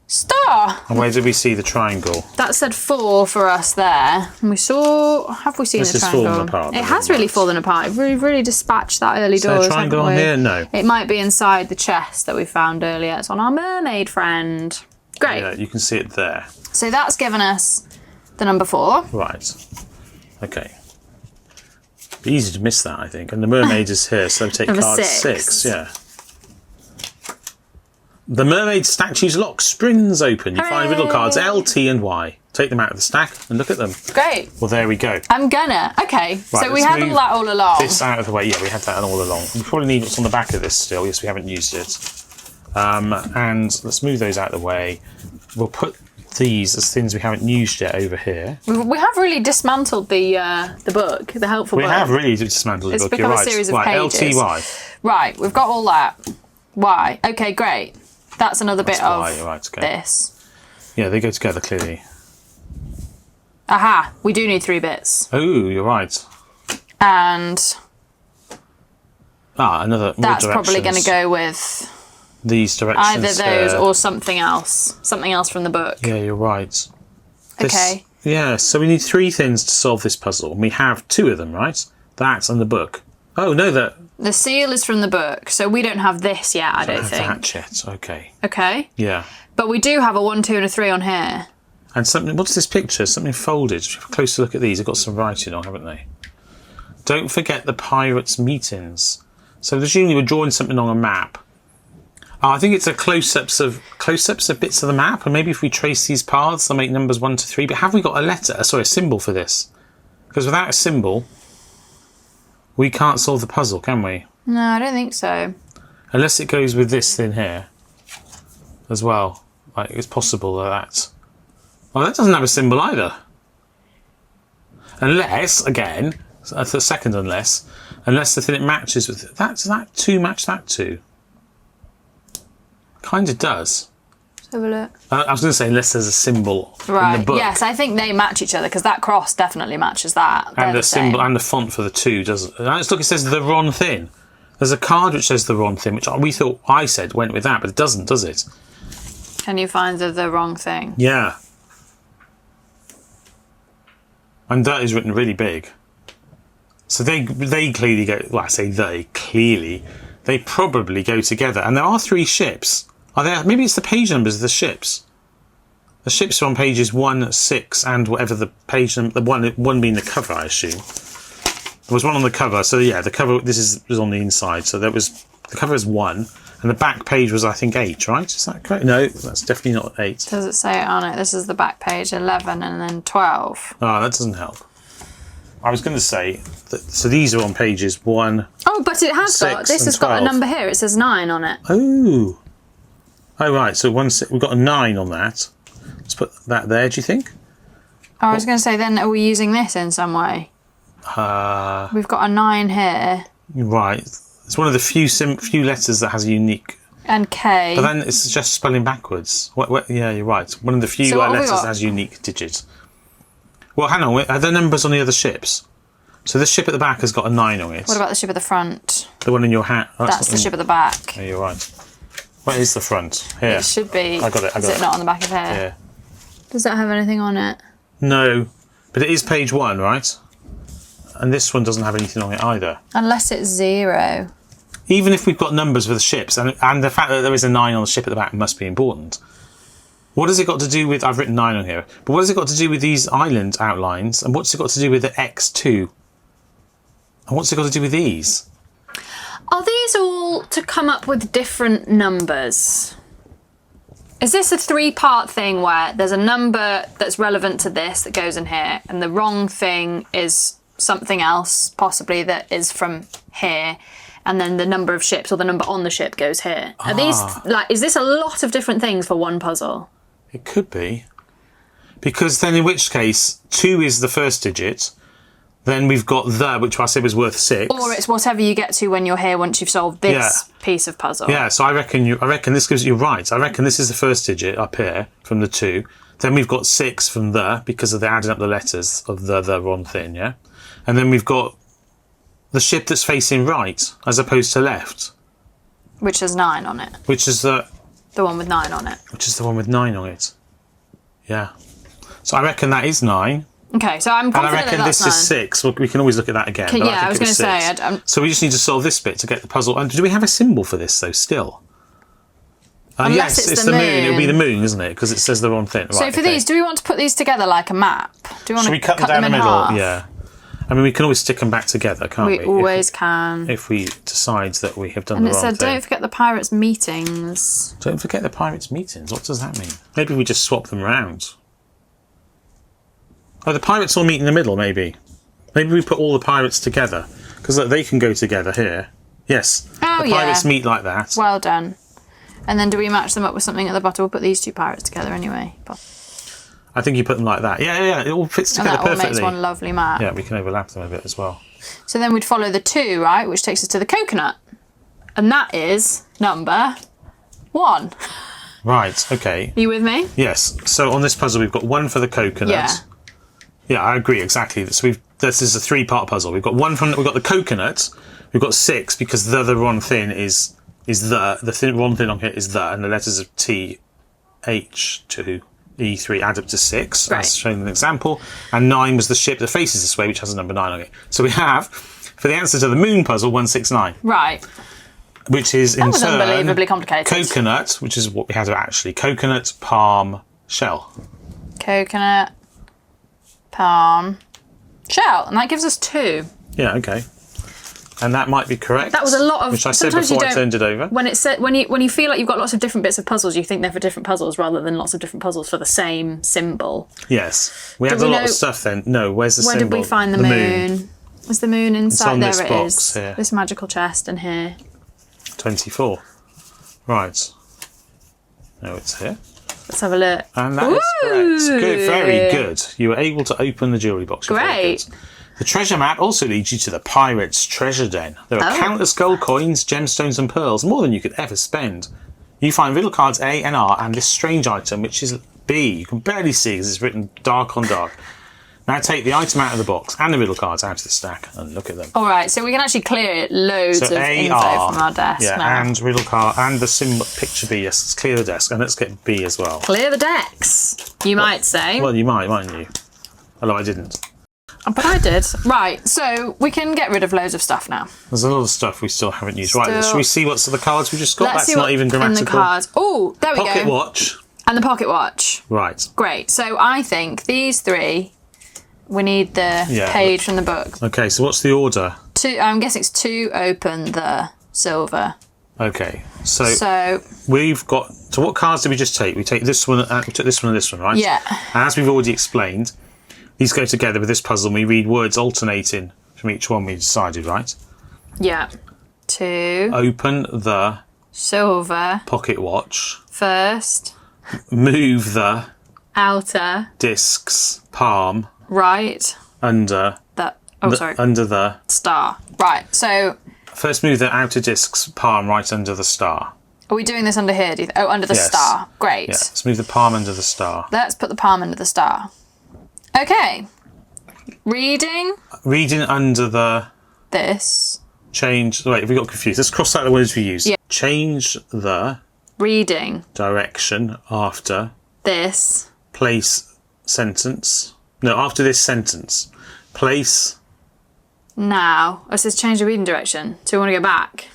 star. And where did we see the triangle? That said 4 for us there. And we saw... Have we seen the triangle? Fallen apart. It has really fallen apart. We've really dispatched that early doors. Is there a triangle on here? No. It might be inside the chest that we found earlier. It's on our mermaid friend. Great. Yeah, you can see it there. So that's given us the number 4. Right. Okay. Be easy to miss that, I think. And the mermaid is here, so take Number card 6. 6. Yeah. The mermaid statue's lock springs open. You find riddle cards L, T, and Y. Take them out of the stack and look at them. Great. Well, there we go. I'm gonna. Okay. Right, so we had all that all along. This out of the way. Yeah, we had that all along. We probably need what's on the back of this still. Yes, we haven't used it. And let's move those out of the way. We'll put these as things we haven't used yet over here. We have really dismantled the book, the helpful book. We have really dismantled the book. You're right. It's become a series of pages. L, T, Y. Right, we've got all that. Y. Okay, great. That's another bit of this. Yeah, they go together clearly. Aha, we do need 3 bits. Oh, you're right. And another. That's probably going to go with these directions. Either those or something else. Something else from the book. Yeah, you're right. Okay. Yeah, so we need 3 things to solve this puzzle. And we have 2 of them, right? That and the book. Oh, no, the seal is from the book, so we don't have this yet, I don't think. That yet. Okay. Okay. Yeah. But we do have a 1, 2 and a 3 on here. And something, what's this picture? Something folded. Have a closer look at these. They've got some writing on, haven't they? Don't forget the pirates' meetings. So presumably we're drawing something on a map. Oh, I think it's a close-ups of bits of the map, and maybe if we trace these paths, they'll make numbers 1 to 3. But have we got a letter? Sorry, a symbol for this? Because without a symbol, we can't solve the puzzle, can we? No, I don't think so. Unless it goes with this thing here as well. Like, it's possible that. Well, that doesn't have a symbol either. Unless, again, that's the second unless the thing it matches with does that 2 match that 2? Kind of does. Let's have a look. I was going to say unless there's a symbol in the book. Yes, I think they match each other because that cross definitely matches that. And the symbol and the font for the 2 does. Look, it says the wrong thing. There's a card which says the wrong thing, which we thought I said went with that, but it doesn't, does it? Can you find the wrong thing? Yeah. And that is written really big. So they clearly go. Well, I say they probably go together. And there are 3 ships. Are there? Maybe it's the page numbers of the ships. The ships are on pages 1, 6, and whatever the page number. The one being the cover, I assume. There was one on the cover. So yeah, the cover. This was on the inside. So there was the cover is 1, and the back page was I think 8. Right? Is that correct? No, that's definitely not 8. Does it say it on it? This is the back page, 11, and then 12. Oh, that doesn't help. I was going to say that. So these are on pages 1. Oh, but it has got. This has got a number here. It says 9 on it. Oh. Oh right. So we've got a 9 on that. Let's put that there. Do you think? Oh, I was going to say. Then are we using this in some way? We've got a 9 here. Right. It's one of the few letters that has a unique. And K. But then it's just spelling backwards. Yeah, you're right. One of the few letters that has unique digits. Well, hang on. Are there numbers on the other ships? So this ship at the back has got a 9 on it. What about the ship at the front? The one in your hat. Oh, that's the ship at the back. Oh, you're right. Where is the front? Here. It should be. I got it. Is it not on the back of here? Yeah. Does that have anything on it? No, but it is page 1, right? And this one doesn't have anything on it either. Unless it's 0. Even if we've got numbers for the ships, and the fact that there is a 9 on the ship at the back must be important. What has it got to do with... I've written 9 on here. But what has it got to do with these island outlines? And what's it got to do with the X2? And what's it got to do with these? Are these all to come up with different numbers? Is this a 3-part thing where there's a number that's relevant to this that goes in here, and the wrong thing is something else, possibly that is from here, and then the number of ships or the number on the ship goes here? Are these is this a lot of different things for one puzzle? It could be. Because then in which case, 2 is the first digit. Then we've got which I said was worth 6. Or it's whatever you get to when you're here once you've solved this piece of puzzle. Yeah, so I reckon this gives you right. I reckon this is the first digit up here from the 2. Then we've got 6 from because of the adding up the letters of the wrong thing, yeah? And then we've got the ship that's facing right as opposed to left. Which has 9 on it. Which is the one with 9 on it. Which is the one with 9 on it. Yeah. So I reckon that is 9. Okay, so I'm confident and I reckon that's this is 6. Well, we can always look at that again. But I was going to say. So we just need to solve this bit to get the puzzle. And do we have a symbol for this, though, still? Unless yes, it's the moon. It'll be the moon, isn't it? Because it says the wrong thing. So for these, do we want to put these together like a map? Do we want to cut them down the middle? Half? Yeah. I mean, we can always stick them back together, can't we? We always can. If we decide that we have done the wrong thing. And it said, don't forget the pirates' meetings. Don't forget the pirates' meetings? What does that mean? Maybe we just swap them round. Oh, the pirates all meet in the middle, maybe. Maybe we put all the pirates together. Because they can go together here. Yes. Oh, the pirates meet like that. Well done. And then do we match them up with something at the bottom? We'll put these 2 pirates together anyway. I think you put them like that. Yeah. It all fits together perfectly. And that all makes one lovely map. Yeah, we can overlap them a bit as well. So then we'd follow the 2, right? Which takes us to the coconut. And that is number 1. Right, okay. Are you with me? Yes. So on this puzzle, we've got 1 for the coconut. Yeah. Yeah, I agree, exactly. So this is a 3-part puzzle. We've got we've got the coconut. We've got 6 because the wrong thing is wrong thing on here is and the letters of T, H, 2, E3 add up to 6, right. as shown in an example. And 9 was the ship that faces this way, which has a number 9 on it. So we have, for the answer to the moon puzzle, 169. Right. Which is in turn unbelievably complicated. Coconut, which is what we had actually. Coconut, palm, shell. Coconut, palm, shell. And that gives us 2. Yeah, okay. And that might be correct. That was a lot of... Which I said before I turned it over. When you feel like you've got lots of different bits of puzzles, you think they're for different puzzles rather than lots of different puzzles for the same symbol. Yes. We had a lot of stuff then. No, where's the symbol? Where did we find the moon? Was the moon inside? It's on there it this box is. here. This magical chest and here. 24. Right. No, it's here. Let's have a look. And that is correct. Good, very good. You were able to open the jewellery box. Great. The treasure map also leads you to the pirate's treasure den. There are countless gold coins, gemstones and pearls, more than you could ever spend. You find riddle cards A and R and this strange item, which is B. You can barely see because it's written dark on dark. Now take the item out of the box and the riddle cards out of the stack and look at them. All right, so we can actually clear loads of info from our desk now. And riddle card and the symbol picture B. Yes, let's clear the desk and let's get B as well. Clear the decks, you might say. Well, you might, mightn't you? Although I didn't. But I did. Right, so we can get rid of loads of stuff now. There's a lot of stuff we still haven't used. Right, should we see what's the cards we just got? Let's That's not even grammatical. in the cards. Oh, there we go. Pocket watch. And the pocket watch. Right. Great. So I think these three, we need the page from the book. Okay, so what's the order? I'm guessing it's to open the silver. Okay, so we've got... So what cards did we just take? We take this one, we took this one and this one, right? Yeah. And as we've already explained, these go together with this puzzle and we read words alternating from each one we decided, right? Yeah. To... Open the... Silver. Pocket watch. First. Move the... Outer. Disc's palm. Right. Under... That... Oh, sorry. Under the... Star. Right, so... First move the outer disc's palm right under the star. Are we doing this under here? Under the star. Great. Yeah, let's move the palm under the star. Let's put the palm under the star. Okay. Reading. Reading under the... This. Change... Wait, we got confused. Let's cross out the words we used. Yeah. Change the... Reading. Direction after... This. Place sentence. No, after this sentence. Place... Now. Oh, it says change the reading direction. So we want to go back.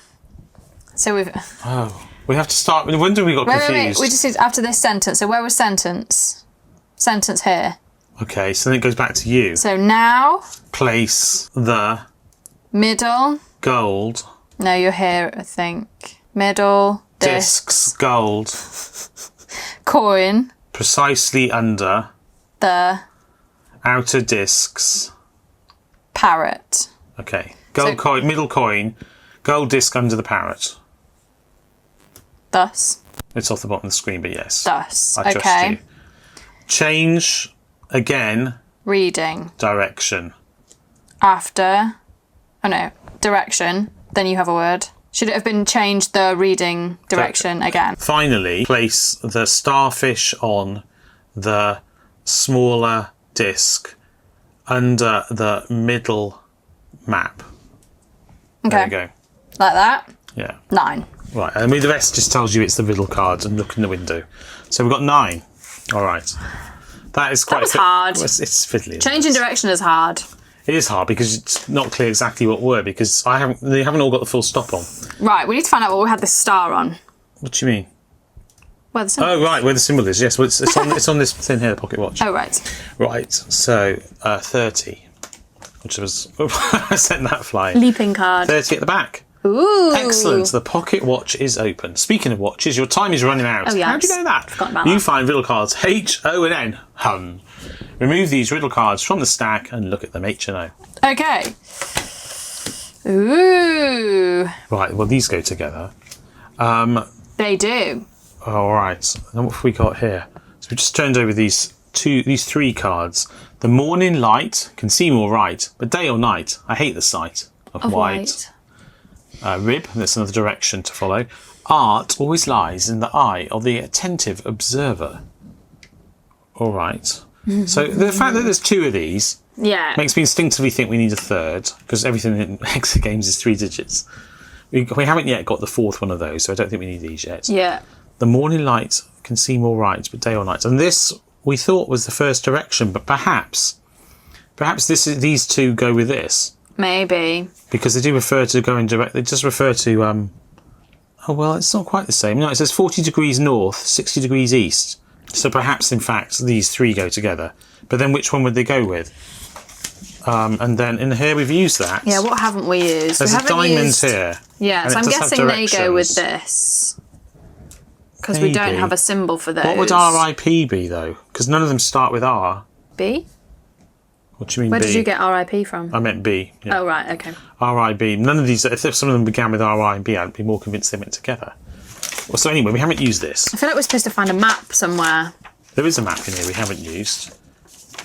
So we've... Oh. We have to start... When do we got confused? Wait. We just need after this sentence. So where was sentence? Sentence here. Okay, so then it goes back to you. So now... Place the... Middle. Gold. No, you're here, I think. Middle. Discs. Gold. Coin. Precisely under... The... Outer discs. Parrot. Okay. Gold coin, middle coin, gold disc under the parrot. Thus. It's off the bottom of the screen, but yes. Thus. I trust you. Change again. Reading. Direction. After. Oh no. Direction. Then you have a word. Should it have been change the reading direction again? Finally, place the starfish on the smaller disc under the middle map. Okay. There you go. Like that? Yeah. 9. Right, and the rest just tells you it's the riddle cards and look in the window. So we've got 9. All right. That is quite... That was hard. It's fiddly. Changing direction is hard. It is hard because it's not clear exactly what word because they haven't all got the full stop on. Right, we need to find out what we had this star on. What do you mean? Where the symbol Oh, right, where the symbol is. Yes, well, it's on this thing here, the pocket watch. Oh, right. Right, so 30, which was... I sent that flying. Leaping card. 30 at the back. Ooh. Excellent. The pocket watch is open. Speaking of watches, your time is running out. Oh, yes. How do you know that? Forgot about You that. find riddle cards H, O and N. Hun. Remove these riddle cards from the stack and look at them H and O. Okay. Ooh. Right, well, these go together. They do. All right. And what have we got here? So we just turned over these 3 cards. The morning light can seem all right, but day or night, I hate the sight of white. Rib, that's another direction to follow. Art always lies in the eye of the attentive observer. All right. So the fact that there's 2 of these makes me instinctively think we need a third, because everything in Exit Games is 3 digits. We haven't yet got the 4th one of those, so I don't think we need these yet. Yeah. The morning light can seem all right, but day or night. And this, we thought, was the first direction, but perhaps these 2 go with this. Maybe. Because they do refer to going direct. They just refer to, oh, well, it's not quite the same. No, it says 40 degrees north, 60 degrees east. So perhaps, in fact, these 3 go together. But then which one would they go with? And then in here we've used that. Yeah, what haven't we used? There's we a haven't diamond used... here. Yeah, and so it I'm does have guessing they go with directions. this. Because we don't Maybe. have a symbol for those. What would RIP be, though? Because none of them start with R. B? What do you mean Where B? did you get RIP from? I meant B. Yeah. Oh, right, okay. RIB. None of these, if some of them began with RI and B, I'd be more convinced they went together. Well, so anyway, we haven't used this. I feel like we're supposed to find a map somewhere. There is a map in here we haven't used.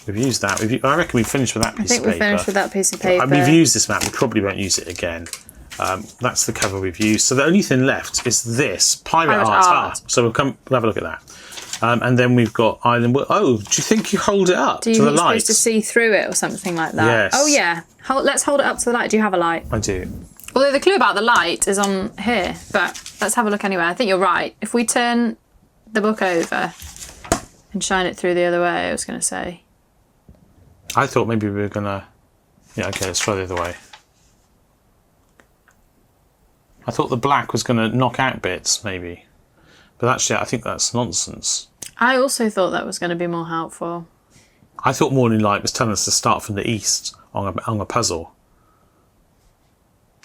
We've used that. I reckon we've finished with that piece of paper. I think we've finished with that piece of paper. We've used this map. We probably won't use it again. That's the cover we've used. So the only thing left is this Pirate Art. So we'll have a look at that. And then we've got Island. Oh, do you think you hold it up to the light? Do you think you're supposed to see through it or something like that? Yes. Oh yeah. Let's hold it up to the light. Do you have a light? I do. Although the clue about the light is on here, but let's have a look anyway. I think you're right. If we turn the book over and shine it through the other way, I was going to say. I thought maybe we were going to... Yeah, okay, let's try the other way. I thought the black was going to knock out bits, maybe. But actually, I think that's nonsense. I also thought that was going to be more helpful. I thought Morning Light was telling us to start from the east on a puzzle.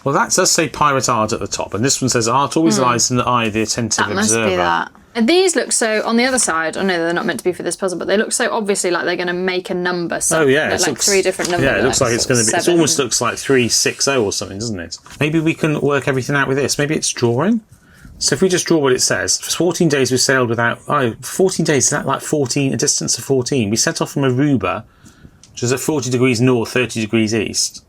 Well, that does say Pirate Art at the top, and this one says art always lies in the eye of the attentive That must observer. be that. And these look so, on the other side, I know they're not meant to be for this puzzle, but they look so obviously like they're going to make a number. So Oh yeah, like three different numbers. Yeah, it looks like it's going to be. It 7. almost looks like 360 or something, doesn't it? Maybe we can work everything out with this. Maybe it's drawing. So if we just draw what it says, for 14 days we sailed without. Oh, 14 days is that like 14? A distance of 14. We set off from Aruba, which is at 40 degrees north, 30 degrees east.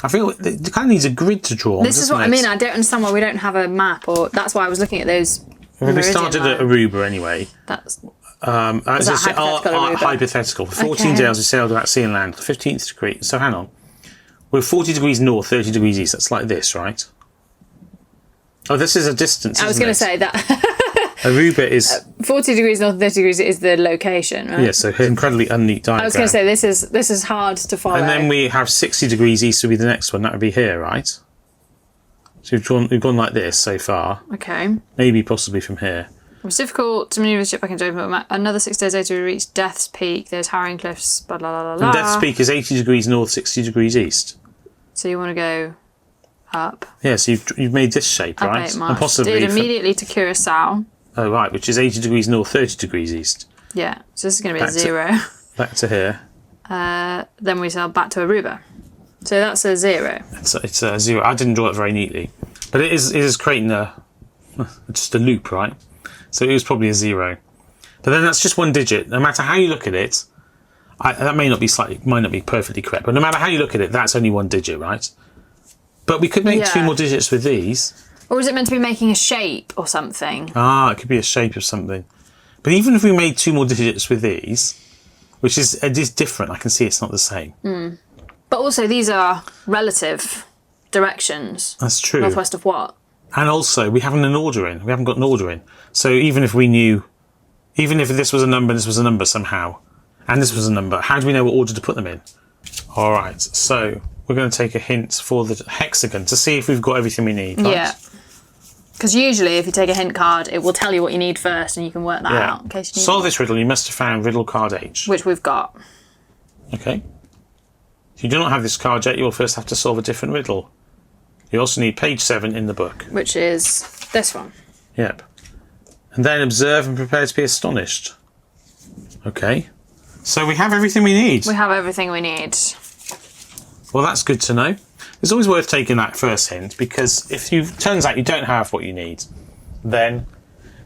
I feel it kind of needs a grid to draw on. This is what I mean. I don't understand why we don't have a map, or that's why I was looking at those. We started at Aruba anyway. That's. Is that hypothetical. For 14 days we sailed without sea and land. 15th degree. So hang on. We're 40 degrees north, 30 degrees east. That's like this, right? Oh, this is a distance. I was going to say that. Aruba is 40 degrees north, 30 degrees is the location, right? yeah. So incredibly unneat diagram. I was going to say this is hard to follow. And then we have 60 degrees east would be the next one. That would be here, right? So we've gone like this so far. Okay. Maybe possibly from here. It was difficult to manoeuvre the ship back into open water. Another 6 days later, we reached Death's Peak. There's Harrowing Cliffs, blah, blah, blah, blah. And Death's Peak is 80 degrees north, 60 degrees east. So you want to go up? Yeah, so you've made this shape, Up right? 8 miles. And possibly... Steered immediately to Curacao. Oh, right, which is 80 degrees north, 30 degrees east. Yeah, so this is going to be Back a 0. Back to here. Then we sail back to Aruba. So that's a 0. It's a 0. I didn't draw it very neatly. But it is creating just a loop, right? So it was probably a 0. But then that's just one digit. No matter how you look at it, that might not be perfectly correct, but no matter how you look at it, that's only one digit, right? But we could make 2 more digits with these. Or is it meant to be making a shape or something? Ah, it could be a shape of something. But even if we made 2 more digits with these, which is different, I can see it's not the same. Mm. But also these are relative directions. That's true. Northwest of what? And also, we haven't an order in. We haven't got an order in. So even if we knew, even if this was a number and this was a number somehow, and this was a number, how do we know what order to put them in? All right, so we're going to take a hint for the hexagon to see if we've got everything we need. Right? Yeah. Because usually if you take a hint card, it will tell you what you need first and you can work that out. In case you need Solve this riddle, you must have found riddle card H. Which we've got. Okay. If you do not have this card yet, you will first have to solve a different riddle. You also need page 7 in the book. Which is this one. Yep. And then observe and prepare to be astonished. Okay. So we have everything we need. We have everything we need. Well, that's good to know. It's always worth taking that first hint, because if turns out you don't have what you need, then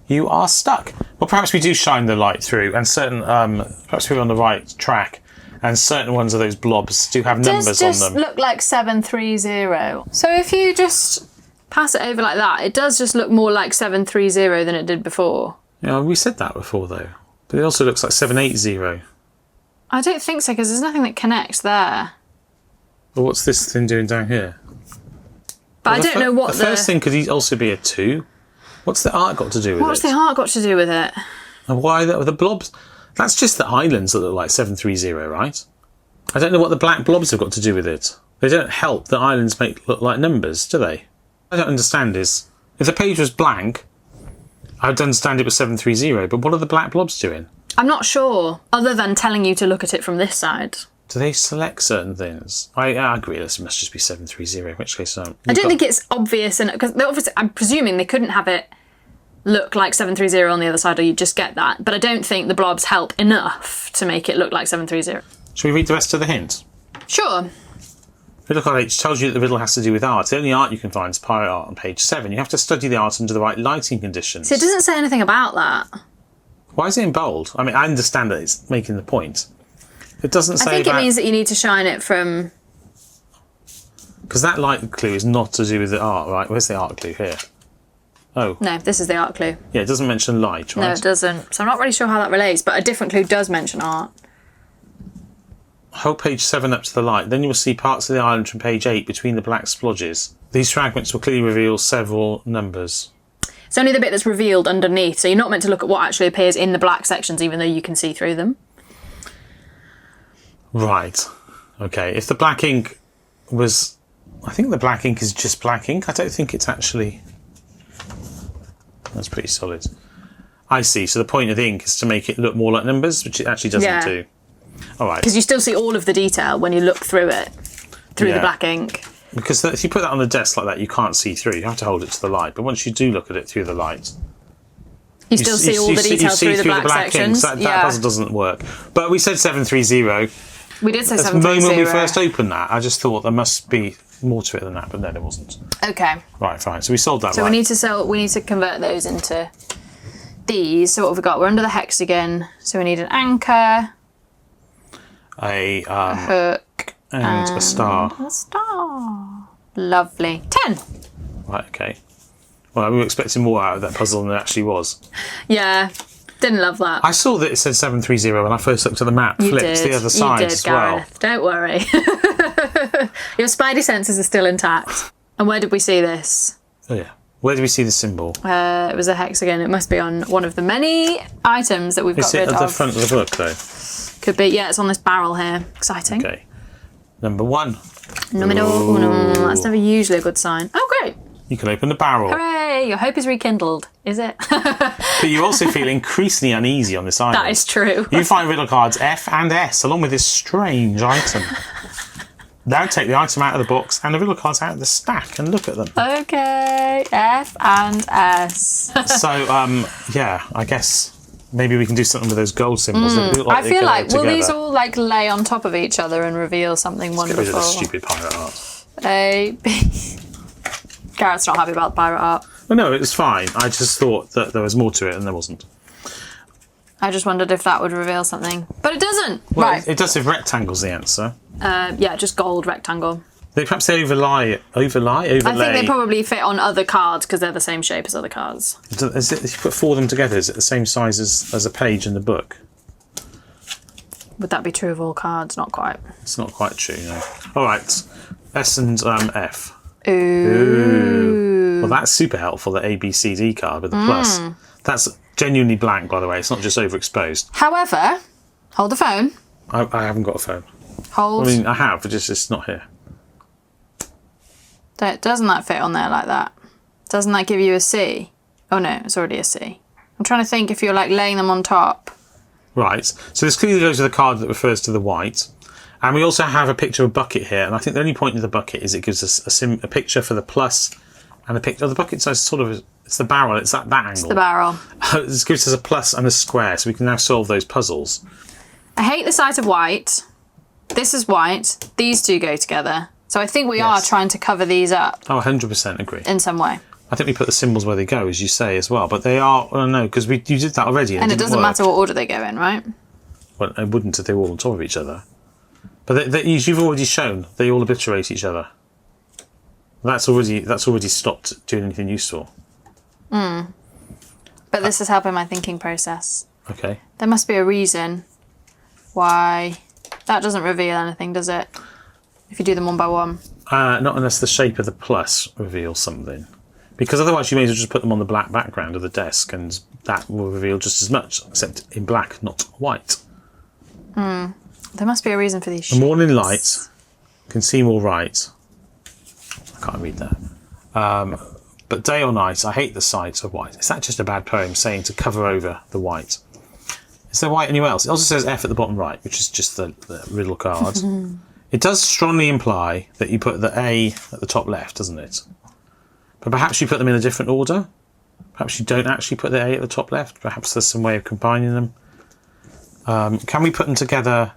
you are stuck. Well, perhaps we do shine the light through, and certain perhaps we're on the right track, and certain ones of those blobs do have numbers on them. It does look like 730. So if you just pass it over like that, it does just look more like 730 than it did before. Yeah, we said that before though, but it also looks like 780. I don't think so, because there's nothing that connects there. Well, what's this thing doing down here? But I don't know what the first thing could also be a 2. What's the art got to do with it? What's the art got to do with it? And why the blobs? That's just the islands that look like 730, right? I don't know what the black blobs have got to do with it. They don't help the islands look like numbers, do they? I don't understand is, if the page was blank, I'd understand it was 730, but what are the black blobs doing? I'm not sure, other than telling you to look at it from this side. do they select certain things? I agree, this must just be 730, in which case... I don't think it's obvious, because obviously I'm presuming they couldn't have it look like 730 on the other side, or you just get that. But I don't think the blobs help enough to make it look like 730. Shall we read the rest of the hint? Sure. Riddle card H tells you that the riddle has to do with art. The only art you can find is pirate art on page 7. You have to study the art under the right lighting conditions. So it doesn't say anything about that. Why is it in bold? I mean, I understand that it's making the point. It doesn't say I think it means that you need to shine it from... Because that light clue is not to do with the art, right? Where's the art clue here? Oh. No, this is the art clue. Yeah, it doesn't mention light, right? No, it doesn't. So I'm not really sure how that relates, but a different clue does mention art. Hold page 7 up to the light. Then you will see parts of the island from page 8 between the black splodges. These fragments will clearly reveal several numbers. It's only the bit that's revealed underneath, so you're not meant to look at what actually appears in the black sections, even though you can see through them. Right. Okay. If the black ink was... I think the black ink is just black ink. I don't think it's actually... That's pretty solid. I see. So the point of the ink is to make it look more like numbers, which it actually doesn't do. All right. Because you still see all of the detail when you look through it, through the black ink. Because if you put that on the desk like that, you can't see through. You have to hold it to the light. But once you do look at it through the light... You still see all the detail through the black sections. That puzzle doesn't work. But we said 730. We did say 730. The moment we first opened that, I just thought there must be more to it than that, but no, there wasn't. Okay. Right, fine. So we sold that. So we need to convert those into these. So what have we got? We're under the hexagon. So we need an anchor, a hook, and a star. A star. Lovely. 10. Right. Okay. Well, we were expecting more out of that puzzle than it actually was. Yeah. Didn't love that. I saw that it said 730 when I first looked at the map. Flipped the other side as well. You did, Gareth. Don't worry. Your spidey senses are still intact. And where did we see this? Oh, yeah. Where did we see the symbol? It was a hexagon. It must be on one of the many items that we've got rid of. Is it at the front of the book, though? Could be. Yeah, it's on this barrel here. Exciting. Okay. Number 1. Numero uno. That's never usually a good sign. Oh, great. You can open the barrel. Hooray! Your hope is rekindled, is it? But you also feel increasingly uneasy on this island. That is true. You find riddle cards F and S along with this strange item. Now take the item out of the box and the riddle cards out of the stack and look at them. Okay, F and S. So, yeah, I guess maybe we can do something with those gold symbols. They look like I feel like, will together. these all like lay on top of each other and reveal something wonderful? Get rid of the stupid pirate art. A, B. Gareth's not happy about the pirate art. Well, no, it's fine. I just thought that there was more to it and there wasn't. I just wondered if that would reveal something. But it doesn't! Well, right. it does if rectangle's the answer. Yeah, just gold rectangle. Perhaps they overlay. I think they probably fit on other cards because they're the same shape as other cards. Is it, if you put 4 of them together, is it the same size as a page in the book? Would that be true of all cards? Not quite. It's not quite true, no. All right. S and F. Ooh. Well, that's super helpful, the A, B, C, D card with the plus. That's genuinely blank, by the way. It's not just overexposed. However, hold the phone. I haven't got a phone. Hold. I mean, I have, but it's not here. Doesn't that fit on there like that? Doesn't that give you a C? Oh no, it's already a C. I'm trying to think if you're like laying them on top. Right. So this clearly goes with the card that refers to the white. And we also have a picture of a bucket here. And I think the only point of the bucket is it gives us a picture for the plus and a picture of the bucket. So it's sort of, it's the barrel. It's that angle. It's the barrel. This gives us a plus and a square. So we can now solve those puzzles. I hate the sight of white. This is white. These two go together. So I think we are trying to cover these up. Oh, 100% agree. In some way. I think we put the symbols where they go, as you say, as well. But they are, well, no, because you did that already. And it doesn't matter what order they go in, right? Well, it wouldn't if they were all on top of each other. But you've already shown they all obliterate each other. That's already stopped doing anything useful. But this is helping my thinking process. Okay. There must be a reason why that doesn't reveal anything, does it? If you do them one by one. Not unless the shape of the plus reveals something. Because otherwise you may as well just put them on the black background of the desk and that will reveal just as much, except in black, not white. There must be a reason for these shapes. The morning light can seem all right. I can't read that. But day or night, I hate the sight of white. Is that just a bad poem saying to cover over the white? Is there white anywhere else? It also says F at the bottom right, which is just the riddle card. It does strongly imply that you put the A at the top left, doesn't it? But perhaps you put them in a different order. Perhaps you don't actually put the A at the top left. Perhaps there's some way of combining them. Can we put them together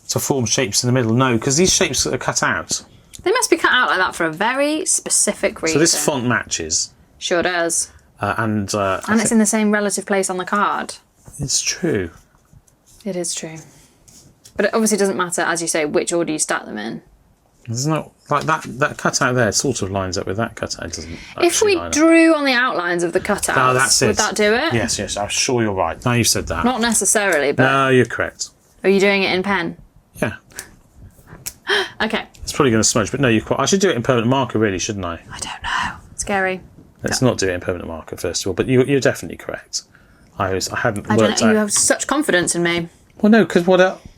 to form shapes in the middle? No, because these shapes are cut out. They must be cut out like that for a very specific reason. So this font matches. Sure does. And it's in the same relative place on the card. It's true. It is true. But it obviously doesn't matter, as you say, which order you stack them in. There's not like that cutout there sort of lines up with that cutout. It doesn't. If we drew on the outlines of the cutouts, no, that's it. Would that do it? Yes, I'm sure you're right. Now you've said that. Not necessarily, but... No, you're correct. Are you doing it in pen? Yeah. Okay. It's probably going to smudge, but no, you're quite... I should do it in permanent marker, really, shouldn't I? I don't know. Scary. Let's not do it in permanent marker, first of all, but you're definitely correct. I hadn't worked don't know, out... you have such confidence in me. Well, no, because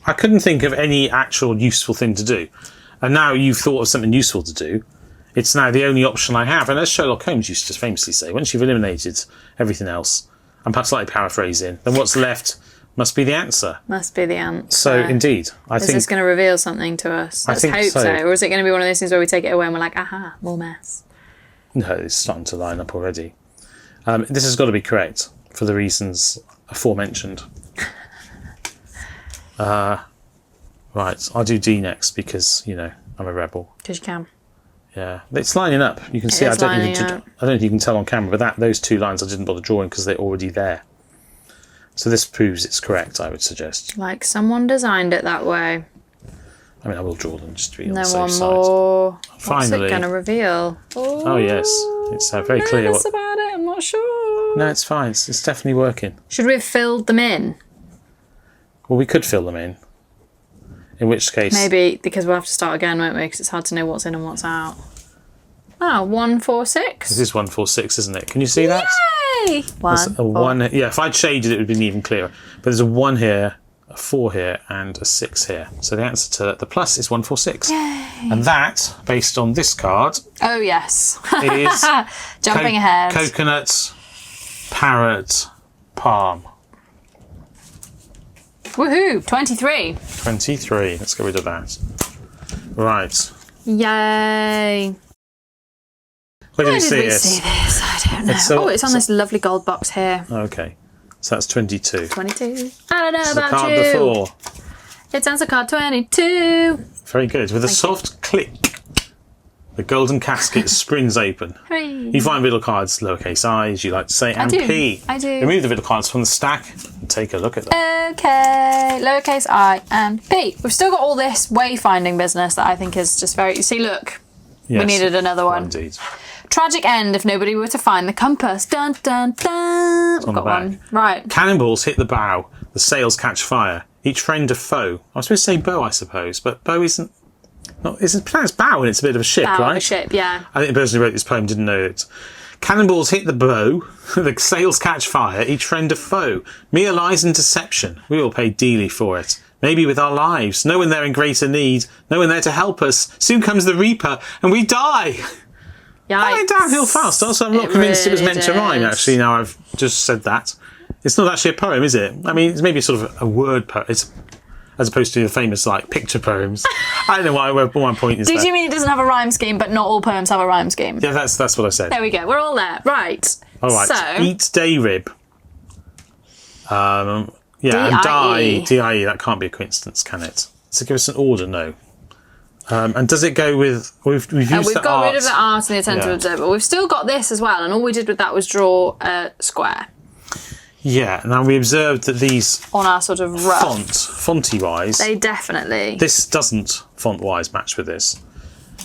I couldn't think of any actual useful thing to do. And now you've thought of something useful to do. It's now the only option I have. And as Sherlock Holmes used to famously say, once you've eliminated everything else, I'm perhaps slightly paraphrasing, then what's left must be the answer. Must be the answer. So, indeed, I think... Is this going to reveal something to us? Let's hope so. Or is it going to be one of those things where we take it away and we're like, aha, more mess? No, it's starting to line up already. This has got to be correct for the reasons aforementioned. Right, I'll do D next because, I'm a rebel. Because you can. Yeah, it's lining up. You can see. I don't know if you can tell on camera, but those two lines I didn't bother drawing because they're already there. So this proves it's correct, I would suggest. Like someone designed it that way. I mean, I will draw them just to be on the safe side. side. More. Finally. What's it going to reveal? Oh yes, it's very clear. Nervous about it. I'm not sure. No, it's fine. It's definitely working. Should we have filled them in? Well, we could fill them in. In which case... Maybe, because we'll have to start again, won't we? Because it's hard to know what's in and what's out. Oh, 146. This is 146, isn't it? Can you see that? Yay! There's a 1. Yeah, if I'd shaded it, it would have been even clearer. But there's a 1 here, a 4 here, and a 6 here. So the answer to the plus is 146. Yay! And that, based on this card... Oh, yes. is... Jumping ahead. Coconut, parrot, palm. Woohoo! 23. 23. Let's get rid of that. Right. Yay! Where do we see see this? I don't know. It's on this lovely gold box here. Okay. So that's 22. 22. I don't know It's about the card you. before. It's answer card 22. Very good. With a soft click, the golden casket springs open. Hooray. You find riddle cards, lowercase I, as you like to say, and do. P. I do. Remove the riddle cards from the stack and take a look at them. Okay, lowercase I and P. We've still got all this wayfinding business that I think is just very... See, look. Yes. We needed another one. Indeed. Tragic end if nobody were to find the compass. Dun, dun, dun. We've on the got back. one. Right. Cannonballs hit the bow. The sails catch fire. Each friend a foe. I was supposed to say bow, I suppose, but bow isn't... It's pronounced bow and it's a bit of a ship, Bow right? of a ship, yeah. I think the person who wrote this poem didn't know it. Cannonballs hit the bow, the sails catch fire, each friend a foe. Mere lies and deception, we will pay dearly for it. Maybe with our lives, no one there in greater need, no one there to help us. Soon comes the reaper, and we die. Yikes. Going downhill fast. Also, I'm not convinced it was meant to rhyme, actually, now I've just said that. It's not actually a poem, is it? I mean, it's maybe sort of a word poem. It's, as opposed to the famous, picture poems. I don't know what my point is. Did you mean it doesn't have a rhyme scheme, but not all poems have a rhyme scheme? Yeah, that's what I said. There we go. We're all there. Right. All right. So, Eat day rib. Yeah, and die. D-I-E. That can't be a coincidence, can it? So give us an order, no. And does it go with... We've used we've got art. rid of the art and the attentive observer. We've still got this as well, and all we did with that was draw a square. Yeah, now we observed that these... On our sort of rough... Fonty-wise... They definitely... This doesn't font-wise match with this.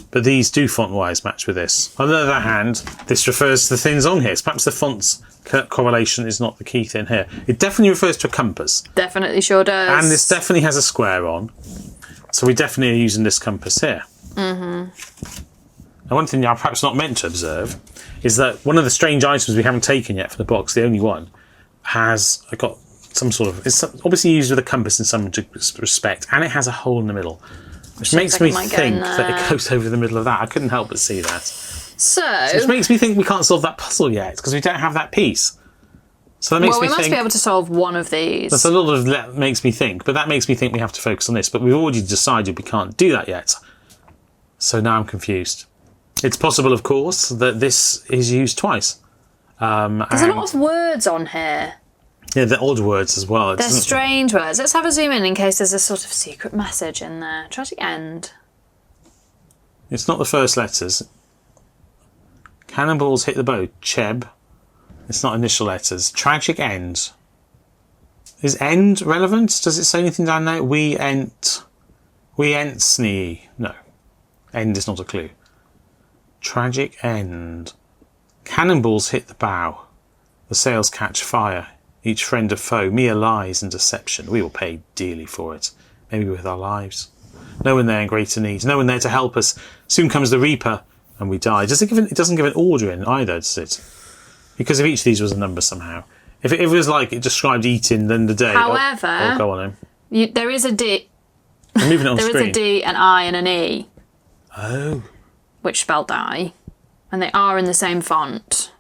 But these do font-wise match with this. On the other hand, this refers to the things on here. So perhaps the font's correlation is not the key thing here. It definitely refers to a compass. Definitely sure does. And this definitely has a square on. So we definitely are using this compass here. Mm-hmm. Now, one thing I've perhaps not meant to observe is that one of the strange items we haven't taken yet for the box, the only one, has got some sort of... It's obviously used with a compass in some respect, and it has a hole in the middle, which makes me think that it goes over the middle of that. I couldn't help but see that. So Which makes me think we can't solve that puzzle yet, because we don't have that piece. So that makes Well, me we must think... be able to solve one of these. That's a lot of that makes me think, but that makes me think we have to focus on this. But we've already decided we can't do that yet. So now I'm confused. It's possible, of course, that this is used twice. There's a lot of words on here. Yeah, they're odd words as well. They're strange words. Let's have a zoom in case there's a sort of secret message in there. Tragic end. It's not the first letters. Cannonballs hit the boat. Cheb. It's not initial letters. Tragic end. Is end relevant? Does it say anything down there? We ent snee. No. End is not a clue. Tragic end. Cannonballs hit the bow. The sails catch fire. Each friend a foe. Mere lies and deception. We will pay dearly for it. Maybe with our lives. No one there in greater need. No one there to help us. Soon comes the Reaper and we die. It doesn't give an order in either, does it? Because if each of these was a number somehow. If it was like it described eating, then the day. However, go on then. There is a D. I'm moving it on There screen. is a D, an I, and an E. Oh. Which spell die. And they are in the same font.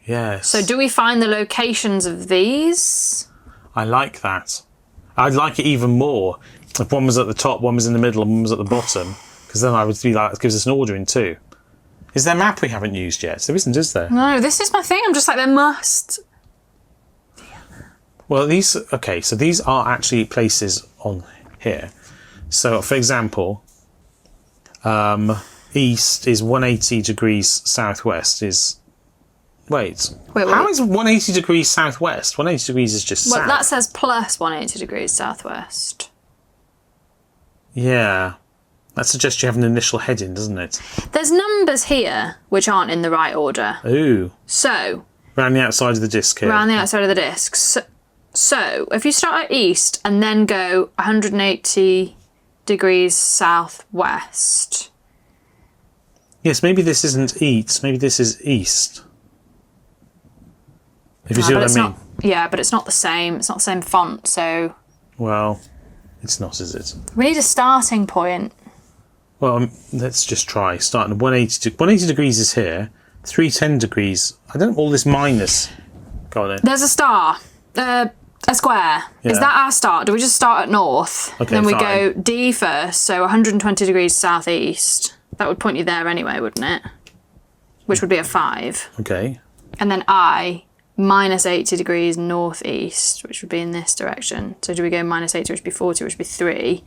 Yes. So do we find the locations of these? I like that. I'd like it even more if one was at the top, one was in the middle, and one was at the bottom. Because then I would be like, it gives us an ordering too. Is there a map we haven't used yet? There isn't, is there? No, this is my thing. I'm just like, there must. Well, these are actually places on here. So, for example, east is 180 degrees southwest Wait, how is 180 degrees southwest? 180 degrees is just south. Well, that says plus 180 degrees southwest. Yeah. That suggests you have an initial heading, doesn't it? There's numbers here which aren't in the right order. Ooh. So. Around the outside of the disc here. Around the outside of the disc. So, if you start at east and then go 180 degrees southwest. Yes, maybe this isn't east. Maybe this is east. If you see what I mean. But it's not the same. It's not the same font, so... Well, it's not, is it? We need a starting point. Well, let's just try. Starting at 180 degrees is here. 310 degrees. I don't know all this minus. Go on then. There's a star. A square. Yeah. Is that our start? Do we just start at north? Okay, then we fine. go D first, so 120 degrees southeast. That would point you there anyway, wouldn't it? Which would be a 5. Okay. And then I, minus 80 degrees northeast, which would be in this direction. So do we go minus 80, which would be 40, which would be 3.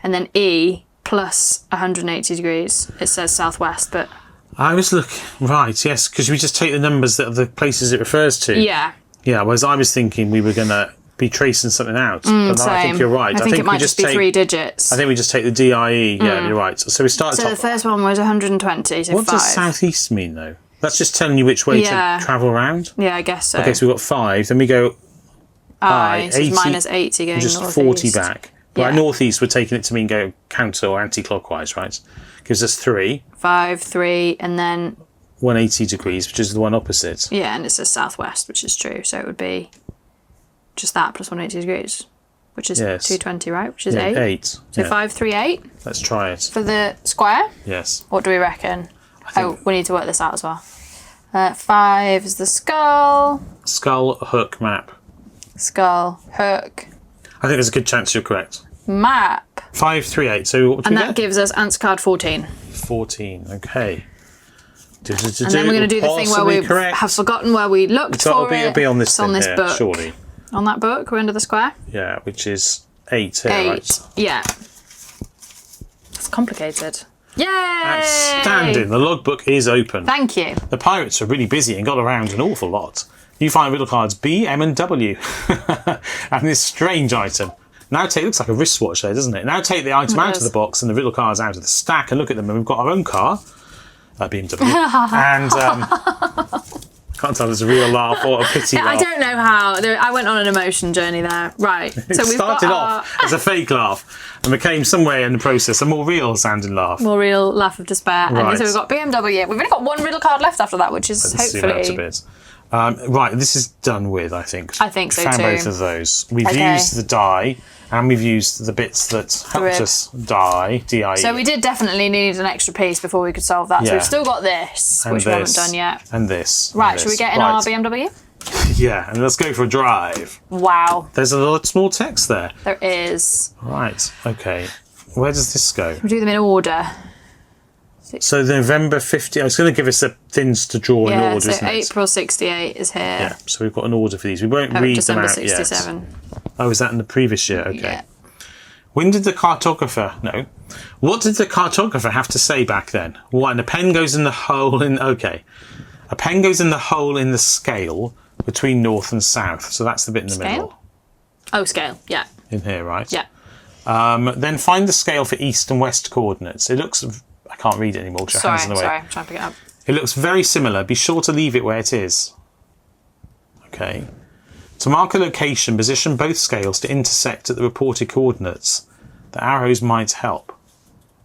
And then E, plus 180 degrees. It says southwest, but... I was looking... Right, yes, because we just take the numbers that are the places it refers to. Yeah. Yeah, whereas I was thinking we were going to be tracing something out. But Same. I think you're right. I think it might just be 3 digits. I think we just take the DIE. Yeah, you're right. So we start So the first one was 120, so What 5. does southeast mean, though? That's just telling you which way to travel around? Yeah, I guess so. Okay, so we've got 5. Then we go I, so 80, it's minus 80 going just northeast. 40 back. Yeah. Right, northeast, we're taking it to mean go counter or anti-clockwise, right? Gives us 3. 5, 3, and then... 180 degrees, which is the one opposite. Yeah, and it says southwest, which is true. So it would be just that plus 180 degrees, which is 220, right? Which is 8. 8. So 5, 3, 8 Let's try it. for the square. Yes. What do we reckon? We need to work this out as well. 5 is the skull. Skull, hook, map. Skull, hook, I think there's a good chance you're correct. map. 5, 3, 8. So what would And we that get? gives us answer card 14. 14. Okay. And then we're going to do the thing where we have forgotten where we looked for it. It'll be on this It's thing on this here, book. surely. On that book, we're under the square. Yeah, which is 8 here, 8. right? Yeah. It's complicated. Yay! Outstanding. The logbook is open. Thank you. The pirates are really busy and got around an awful lot. You find riddle cards B, M and W. And this strange item. Now looks like a wristwatch there, doesn't it? Now take the item out of the box and the riddle cards out of the stack and look at them, and we've got our own car, BMW, and can't tell if it's a real laugh or a pity laugh. I don't know how. I went on an emotion journey there. Right. It So we've started got off as a fake laugh and became somewhere in the process a more real sounding laugh. more real laugh of despair. Right. And so we've got BMW. We've only got one riddle card left after that, which is Let's zoom out a hopefully... bit. Right, this is done with, I think. I think so Found too. both of those. We've Okay. used the die and we've used the bits that helped us die, DIE. So we did definitely need an extra piece before we could solve that. So Yeah. we've still got this, and which we haven't done yet. And this. Right, and should we this. get in our BMW? Yeah, and let's go for a drive. Wow. There's a lot of small text there. There is. Right, okay. Where does this go? We'll do them in order. So November 50, I was going to give us the things to draw in order, so isn't it? April 68 is here. Yeah, so we've got an order for these. We won't read them December out 67. yet. Oh, is that in the previous year? Okay. Yeah. When did the cartographer... No. What did the cartographer have to say back then? One, a pen goes in the hole in... Okay. A pen goes in the hole in the scale between north and south. So that's the bit in the middle. Oh, scale. Yeah. In here, right? Yeah. Then find the scale for east and west coordinates. It looks... I can't read it anymore. Sorry, I'm trying to pick it up. It looks very similar. Be sure to leave it where it is. Okay. To mark a location, position both scales to intersect at the reported coordinates. The arrows might help.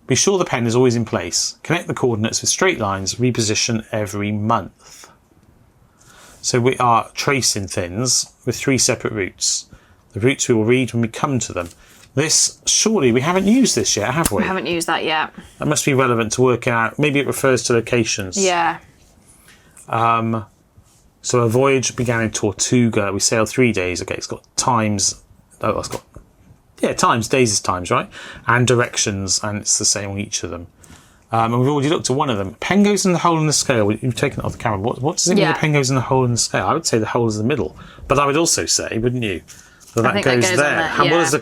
Be sure the pen is always in place. Connect the coordinates with straight lines. Reposition every month. So we are tracing things with 3 separate routes. The routes we will read when we come to them. This, surely, we haven't used this yet, have we? We haven't used that yet. That must be relevant to work out. Maybe it refers to locations. Yeah. So a voyage began in Tortuga. We sailed 3 days. Okay, it's got times. Oh, it's got... Yeah, times. Days is times, right? And directions, and it's the same on each of them. And we've already looked at one of them. Pen goes in the hole in the scale. You've taken it off the camera. What does it mean the pen goes in the hole in the scale? I would say the hole is the middle. But I would also say, wouldn't you? So that goes there.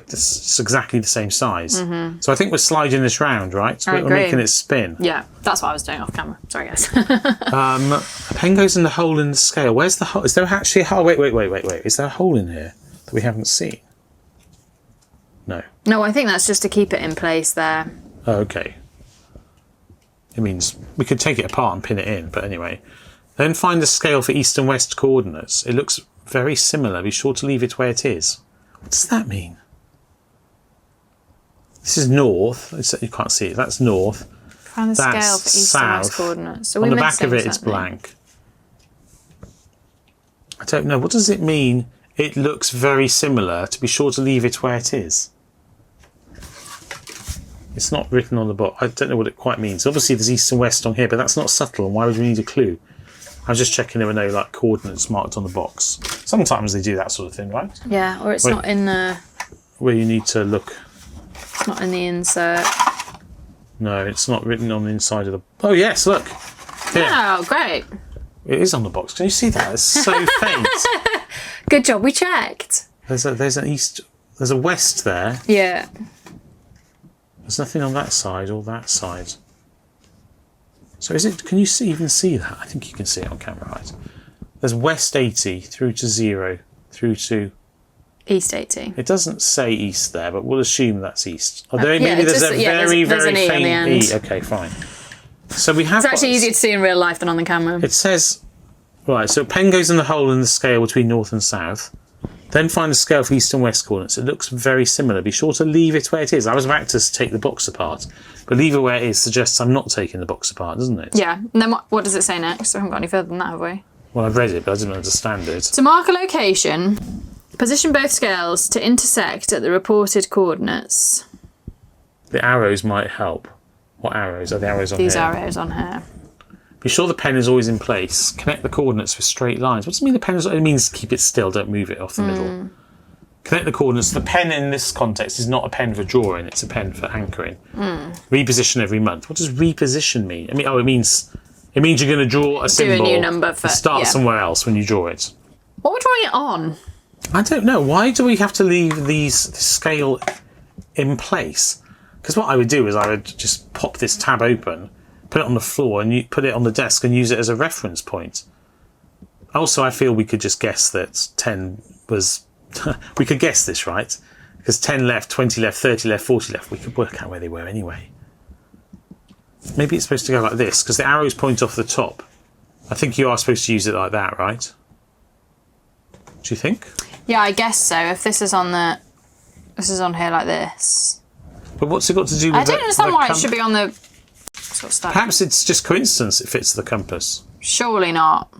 It's exactly the same size. Mm-hmm. So I think we're sliding this round, right? So we're making it spin. Yeah, that's what I was doing off camera. Sorry, guys. A pen goes in the hole in the scale. Where's the hole? Is there actually a hole? Wait. Is there a hole in here that we haven't seen? No. No, I think that's just to keep it in place there. Oh, okay. It means we could take it apart and pin it in, but anyway. Then find the scale for east and west coordinates. It looks very similar. Be sure to leave it where it is. What does that mean? This is north. You can't see it. That's north. Find the scale for east and west coordinates. So on the back of it, it's blank. I don't know. What does it mean? It looks very similar. To be sure to leave it where it is. It's not written on the box. I don't know what it quite means. Obviously, there's east and west on here, but that's not subtle. And why would we need a clue? I was just checking there were no coordinates marked on the box. Sometimes they do that sort of thing, right? Yeah, or it's not in the... Where you need to look. It's not in the insert. No, it's not written on the inside of the... Oh, yes, look. Here. Oh, great. It is on the box. Can you see that? It's so faint. Good job, we checked. There's an east... There's a west there. Yeah. There's nothing on that side or that side. So is it? Can you even see that? I think you can see it on camera, right? There's west 80 through to 0 through to... East 80. It doesn't say east there, but we'll assume that's east. Although maybe there's a very faint E. Okay, fine. So we have... It's actually easier to see in real life than on the camera. It says... Right, so pen goes in the hole in the scale between north and south. Then find the scale for east and west coordinates. It looks very similar. Be sure to leave it where it is. I was about to take the box apart, but leave it where it is suggests I'm not taking the box apart, doesn't it? Yeah. And then what does it say next? We haven't got any further than that, have we? Well, I've read it, but I didn't understand it. To mark a location, position both scales to intersect at the reported coordinates. The arrows might help. What arrows? Are the arrows on here? These arrows on here. Be sure the pen is always in place. Connect the coordinates with straight lines. What does it mean the pen is... It means keep it still, don't move it off the middle. Connect the coordinates. The pen in this context is not a pen for drawing, it's a pen for anchoring. Reposition every month. What does reposition mean? I mean, it means you're going to draw a symbol. Do a new number for... Start somewhere else when you draw it. What are we drawing it on? I don't know. Why do we have to leave this scale in place? Because what I would do is I would just pop this tab open, put it on the floor, and you put it on the desk and use it as a reference point. Also, I feel we could just guess that 10 was... we could guess this, right? Because 10 left, 20 left, 30 left, 40 left. We could work out where they were anyway. Maybe it's supposed to go like this, because the arrows point off the top. I think you are supposed to use it like that, right? Do you think? Yeah, I guess so. If this is on the... This is on here like this. But what's it got to do with I don't understand why it should be on the... Sort of stuff. Perhaps it's just coincidence it fits the compass. Surely not.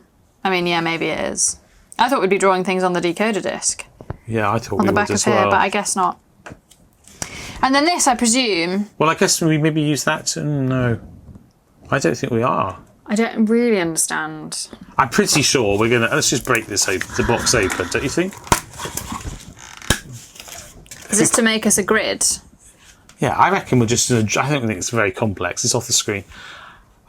I mean, yeah, maybe it is. I thought we'd be drawing things on the decoder disc. Yeah, I thought we would as well. On the back of here, but I guess not. And then this, I presume... Well, I guess we maybe use that to... No. I don't think we are. I don't really understand. I'm pretty sure we're gonna. Let's just break the box open. Don't you think? Is this to make us a grid? Yeah, I reckon we're just. I don't think it's very complex. It's off the screen.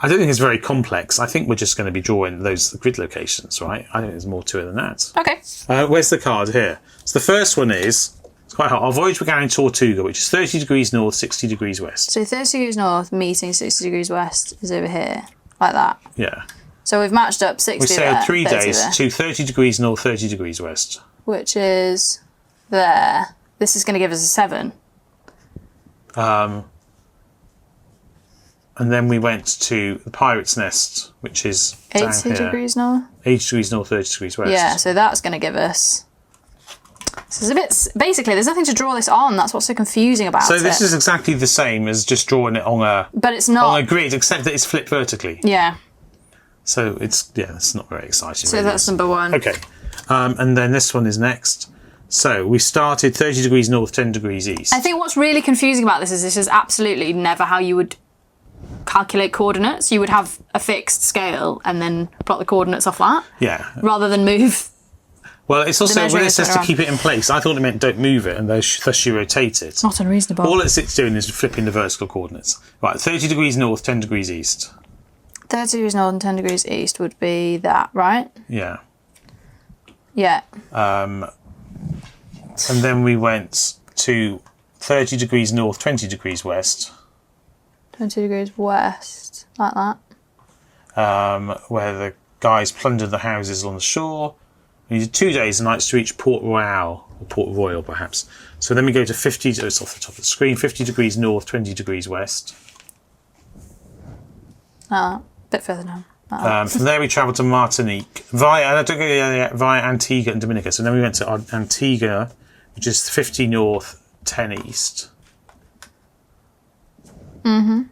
I don't think it's very complex. I think we're just going to be drawing those grid locations, right? I think there's more to it than that. Okay. Where's the card here? So the first one is. It's quite hot. Our voyage began in Tortuga, which is 30 degrees north, 60 degrees west. So 30 degrees north meeting 60 degrees west is over here, like that. Yeah. So we've matched up 60 We sailed there, 3 30 days there, to 30 degrees north, 30 degrees west. which is there. This is going to give us a 7. And then we went to the Pirate's Nest, which is 80 degrees north. 80 degrees north, 30 degrees west. Yeah, so that's going to give us... So it's a bit... Basically, there's nothing to draw this on. That's what's so confusing about it. So this is exactly the same as just drawing it on a But it's not... on a grid, except that it's flipped vertically. Yeah. So it's not very exciting. So really, that's number 1. Okay. And then this one is next. So we started 30 degrees north, 10 degrees east. I think what's really confusing about this is absolutely never how you would calculate coordinates. You would have a fixed scale and then plot the coordinates off that. Yeah. Rather than move. Well, it's also when it says to around. keep it in place. I thought it meant don't move it, and thus you rotate it. Not unreasonable. All it's doing is flipping the vertical coordinates. Right, 30 degrees north, 10 degrees east. 30 degrees north and 10 degrees east would be that, right? Yeah. Yeah. And then we went to 30 degrees north, 20 degrees west. 20 degrees west, like that. Where the guys plundered the houses on the shore. We did 2 days and nights to reach Port Royal, or Port Royal perhaps. So then we go to 50, it's off the top of the screen, 50 degrees north, 20 degrees west. A bit further down. From there we travelled to Martinique, via Antigua and Dominica. So then we went to Antigua, which is 50 north, 10 east. Mm-hmm.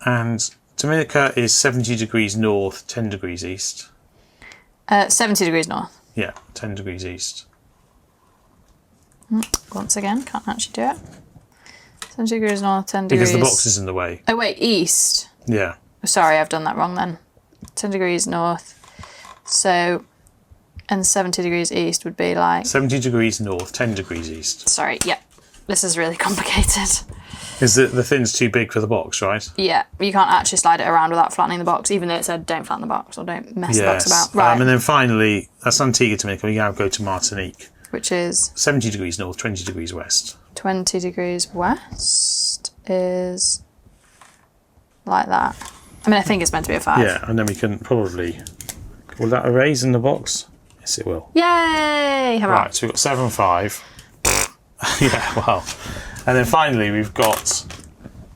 And Dominica is 70 degrees north, 10 degrees east. 70 degrees north. Yeah, 10 degrees east. Once again, can't actually do it. 70 degrees north, 10 degrees... Because the box is in the way. Oh wait, east. Yeah. Sorry, I've done that wrong then. 10 degrees north. So, and 70 degrees east would be like... 70 degrees north, 10 degrees east. Sorry, yeah. This is really complicated. Is the thin's too big for the box, right? Yeah, you can't actually slide it around without flattening the box, even though it said don't flatten the box or don't mess the box about. Right. And then finally, that's Antigua, Dominica. We now go to Martinique. Which is... 70 degrees north, 20 degrees west. 20 degrees west is like that. I mean, I think it's meant to be a 5. Yeah, and then we can probably... Will that erase in the box? Yes, it will. Yay! Hurrah. Right, so we've got 7, 5. Yeah, well. And then finally, we've got...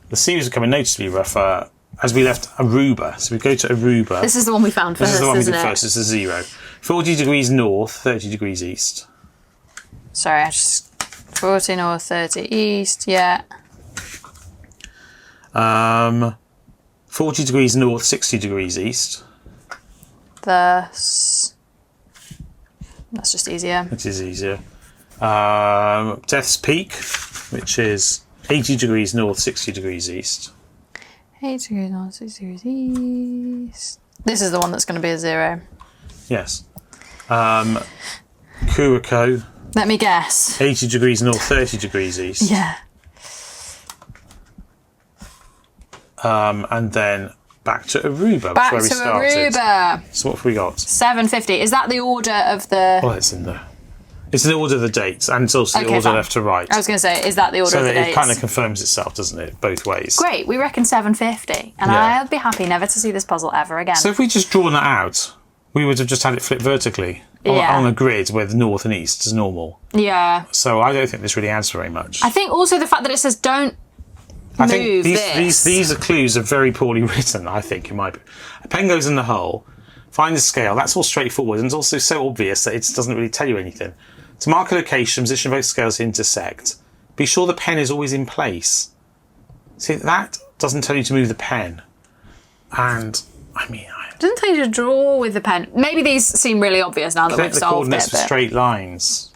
The sea was becoming noticeably rougher as we left Aruba. So we go to Aruba. This is the one we found first, This is the one we did isn't it? first. It's a 0. 40 degrees north, 30 degrees east. Sorry, I just... 40 north, 30 east, yeah. 40 degrees north, 60 degrees east. That's just easier. It is easier. Death's Peak, which is 80 degrees north, 60 degrees east. 80 degrees north, 60 degrees east. This is the one that's going to be a 0. Yes. Curacao, Let me guess. 80 degrees north, 30 degrees east. Yeah. And then back to Aruba, Back where we to started. Aruba. So what have we got? 750. Is that the order of the... Well, it's in there. It's in the order of the dates, and it's also the Okay, order fine. left to right. I was going to say, is that the order So of the that it dates? kind of confirms itself, doesn't it? Both ways. Great, we reckon 750. And Yeah. I'll be happy never to see this puzzle ever again. So if we just drawn that out, we would have just had it flipped vertically Yeah. on a grid with north and east as normal. Yeah. So I don't think this really adds very much. I think also the fact that it says don't I think move this. these are clues are very poorly written, I think, in my opinion. A pen goes in the hole, find the scale, that's all straightforward, and it's also so obvious that it doesn't really tell you anything. To mark a location, position both scales intersect. Be sure the pen is always in place. See, that doesn't tell you to move the pen. And, I mean... doesn't tell you to draw with the pen. Maybe these seem really obvious now that Connect we've the solved coordinates it. for But straight lines.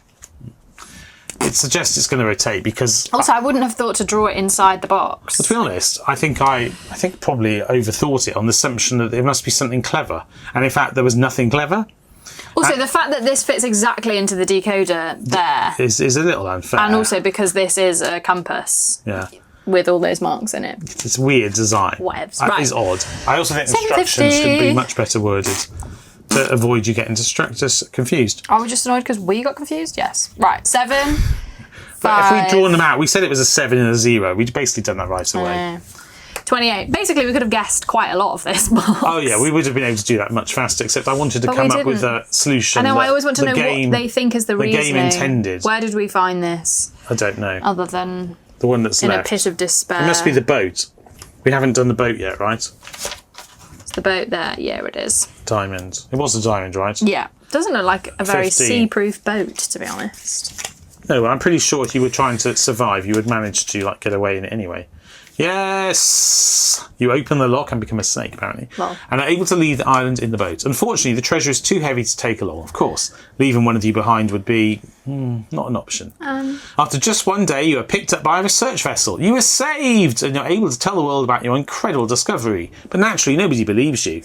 suggest it's going to rotate because. Also, I wouldn't have thought to draw it inside the box. To be honest, I think probably overthought it on the assumption that there must be something clever, and in fact, there was nothing clever. Also, the fact that this fits exactly into the decoder there is a little unfair. And also because this is a compass. Yeah. With all those marks in it. It's weird design. Whatevs. That is odd. I also think instructions could be much better worded to avoid you getting confused. Are we just annoyed because we got confused? Yes. Right, 7, 5. But if we'd drawn them out, we said it was a 7 and a 0. We'd basically done that right away. 28. Basically, we could have guessed quite a lot of this box. Oh, yeah, we would have been able to do that much faster, except I wanted to come up with a solution. I know, I always want to know what they think is the reasoning. The game intended. Where did we find this? I don't know. Other than the one that's in left. A pit of despair. It must be the boat. We haven't done the boat yet, right? It's the boat there. Yeah, it is. Diamond. It was a diamond, right? Yeah. Doesn't look like a very 15. sea-proof boat, to be honest. No, I'm pretty sure if you were trying to survive, you would manage to get away in it anyway. Yes! You open the lock and become a snake, apparently. Well. And are able to leave the island in the boat. Unfortunately, the treasure is too heavy to take along. Of course, leaving one of you behind would be not an option. After just one day, you are picked up by a research vessel. You are saved! And you're able to tell the world about your incredible discovery. But naturally, nobody believes you.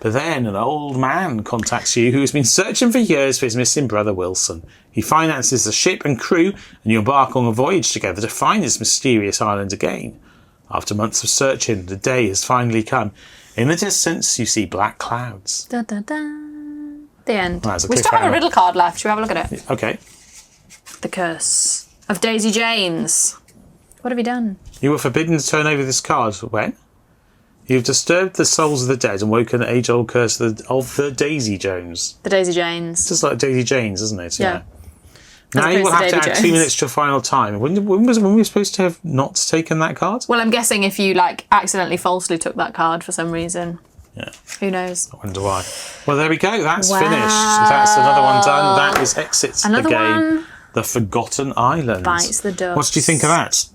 But then an old man contacts you who has been searching for years for his missing brother Wilson. He finances the ship and crew, and you embark on a voyage together to find this mysterious island again. After months of searching, the day has finally come. In the distance, you see black clouds. Da, da, da. The end. Well, We still have a riddle card left. Should we have a look at it? Okay. The Curse of Daisy Janes. What have you done? You were forbidden to turn over this card. When? You've disturbed the souls of the dead and woken the age-old curse of the Daisy Jones. The Daisy Janes. Just like Daisy Janes, isn't it? Yeah. Now you will have to add Jones. 2 minutes to your final time. When were we supposed to have not taken that card? Well, I'm guessing if you accidentally falsely took that card for some reason. Yeah. Who knows? I wonder why. Well, there we go. That's finished. That's another one done. That is exits the game. One. The Forgotten Island. Bites the dust. What do you think of that?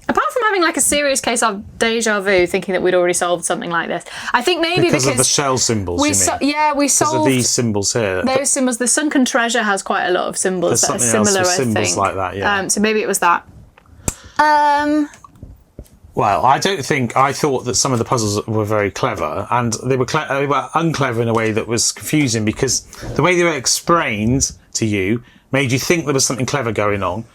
Apart from having a serious case of deja vu, thinking that we'd already solved something like this, I think maybe because of the shell symbols. we because solved of these symbols here. Those symbols. The Sunken Treasure has quite a lot of symbols that are similar. Else with I think symbols like that. Yeah. So maybe it was that. Well, I thought that some of the puzzles were very clever, and they were unclever in a way that was confusing because the way they were explained to you made you think there was something clever going on.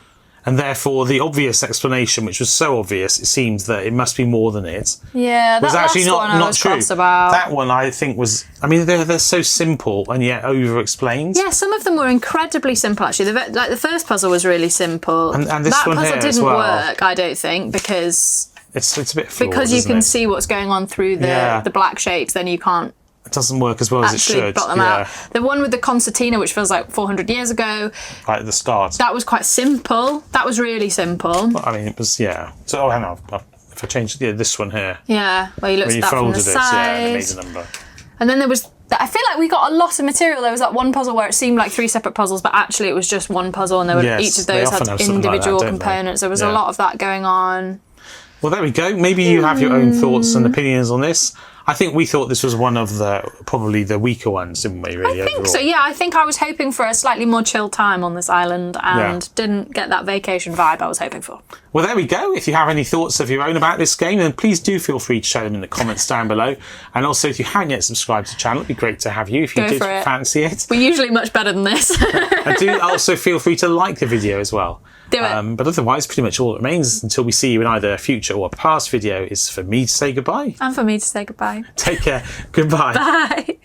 And therefore, the obvious explanation, which was so obvious, it seems that it must be more than it. Yeah, was actually not true. About. That one, I think, was. I mean, they're so simple and yet over-explained. Yeah, some of them were incredibly simple. Actually, the first puzzle was really simple. And this that one puzzle here didn't as well. work, I don't think, because it's a bit flawed, because you can see what's going on through the black shapes. Then you can't. It doesn't work as well as it should. Bottom out. The one with the concertina, which feels like 400 years ago. Right at the start. That was quite simple. That was really simple. Well, I mean, it was, yeah. So, hang on. If I change this one here. Yeah, where you looked at that from the side. Yeah, and it made a number. And then there was... I feel like we got a lot of material. There was that one puzzle where it seemed like 3 separate puzzles, but actually it was just one puzzle, and each of those had individual components. There was a lot of that going on. Well, there we go. Maybe you have your own thoughts and opinions on this. I think we thought this was one of probably the weaker ones, didn't we, really, I think so, yeah. I think I was hoping for a slightly more chill time on this island and didn't get that vacation vibe I was hoping for. Well, there we go. If you have any thoughts of your own about this game, then please do feel free to share them in the comments down below. And also, if you haven't yet subscribed to the channel, it'd be great to have you if you did fancy it. We're usually much better than this. And do also feel free to like the video as well. Do it. But otherwise, pretty much all that remains until we see you in either a future or a past video is for me to say goodbye. And for me to say goodbye. Take care. Goodbye. Bye.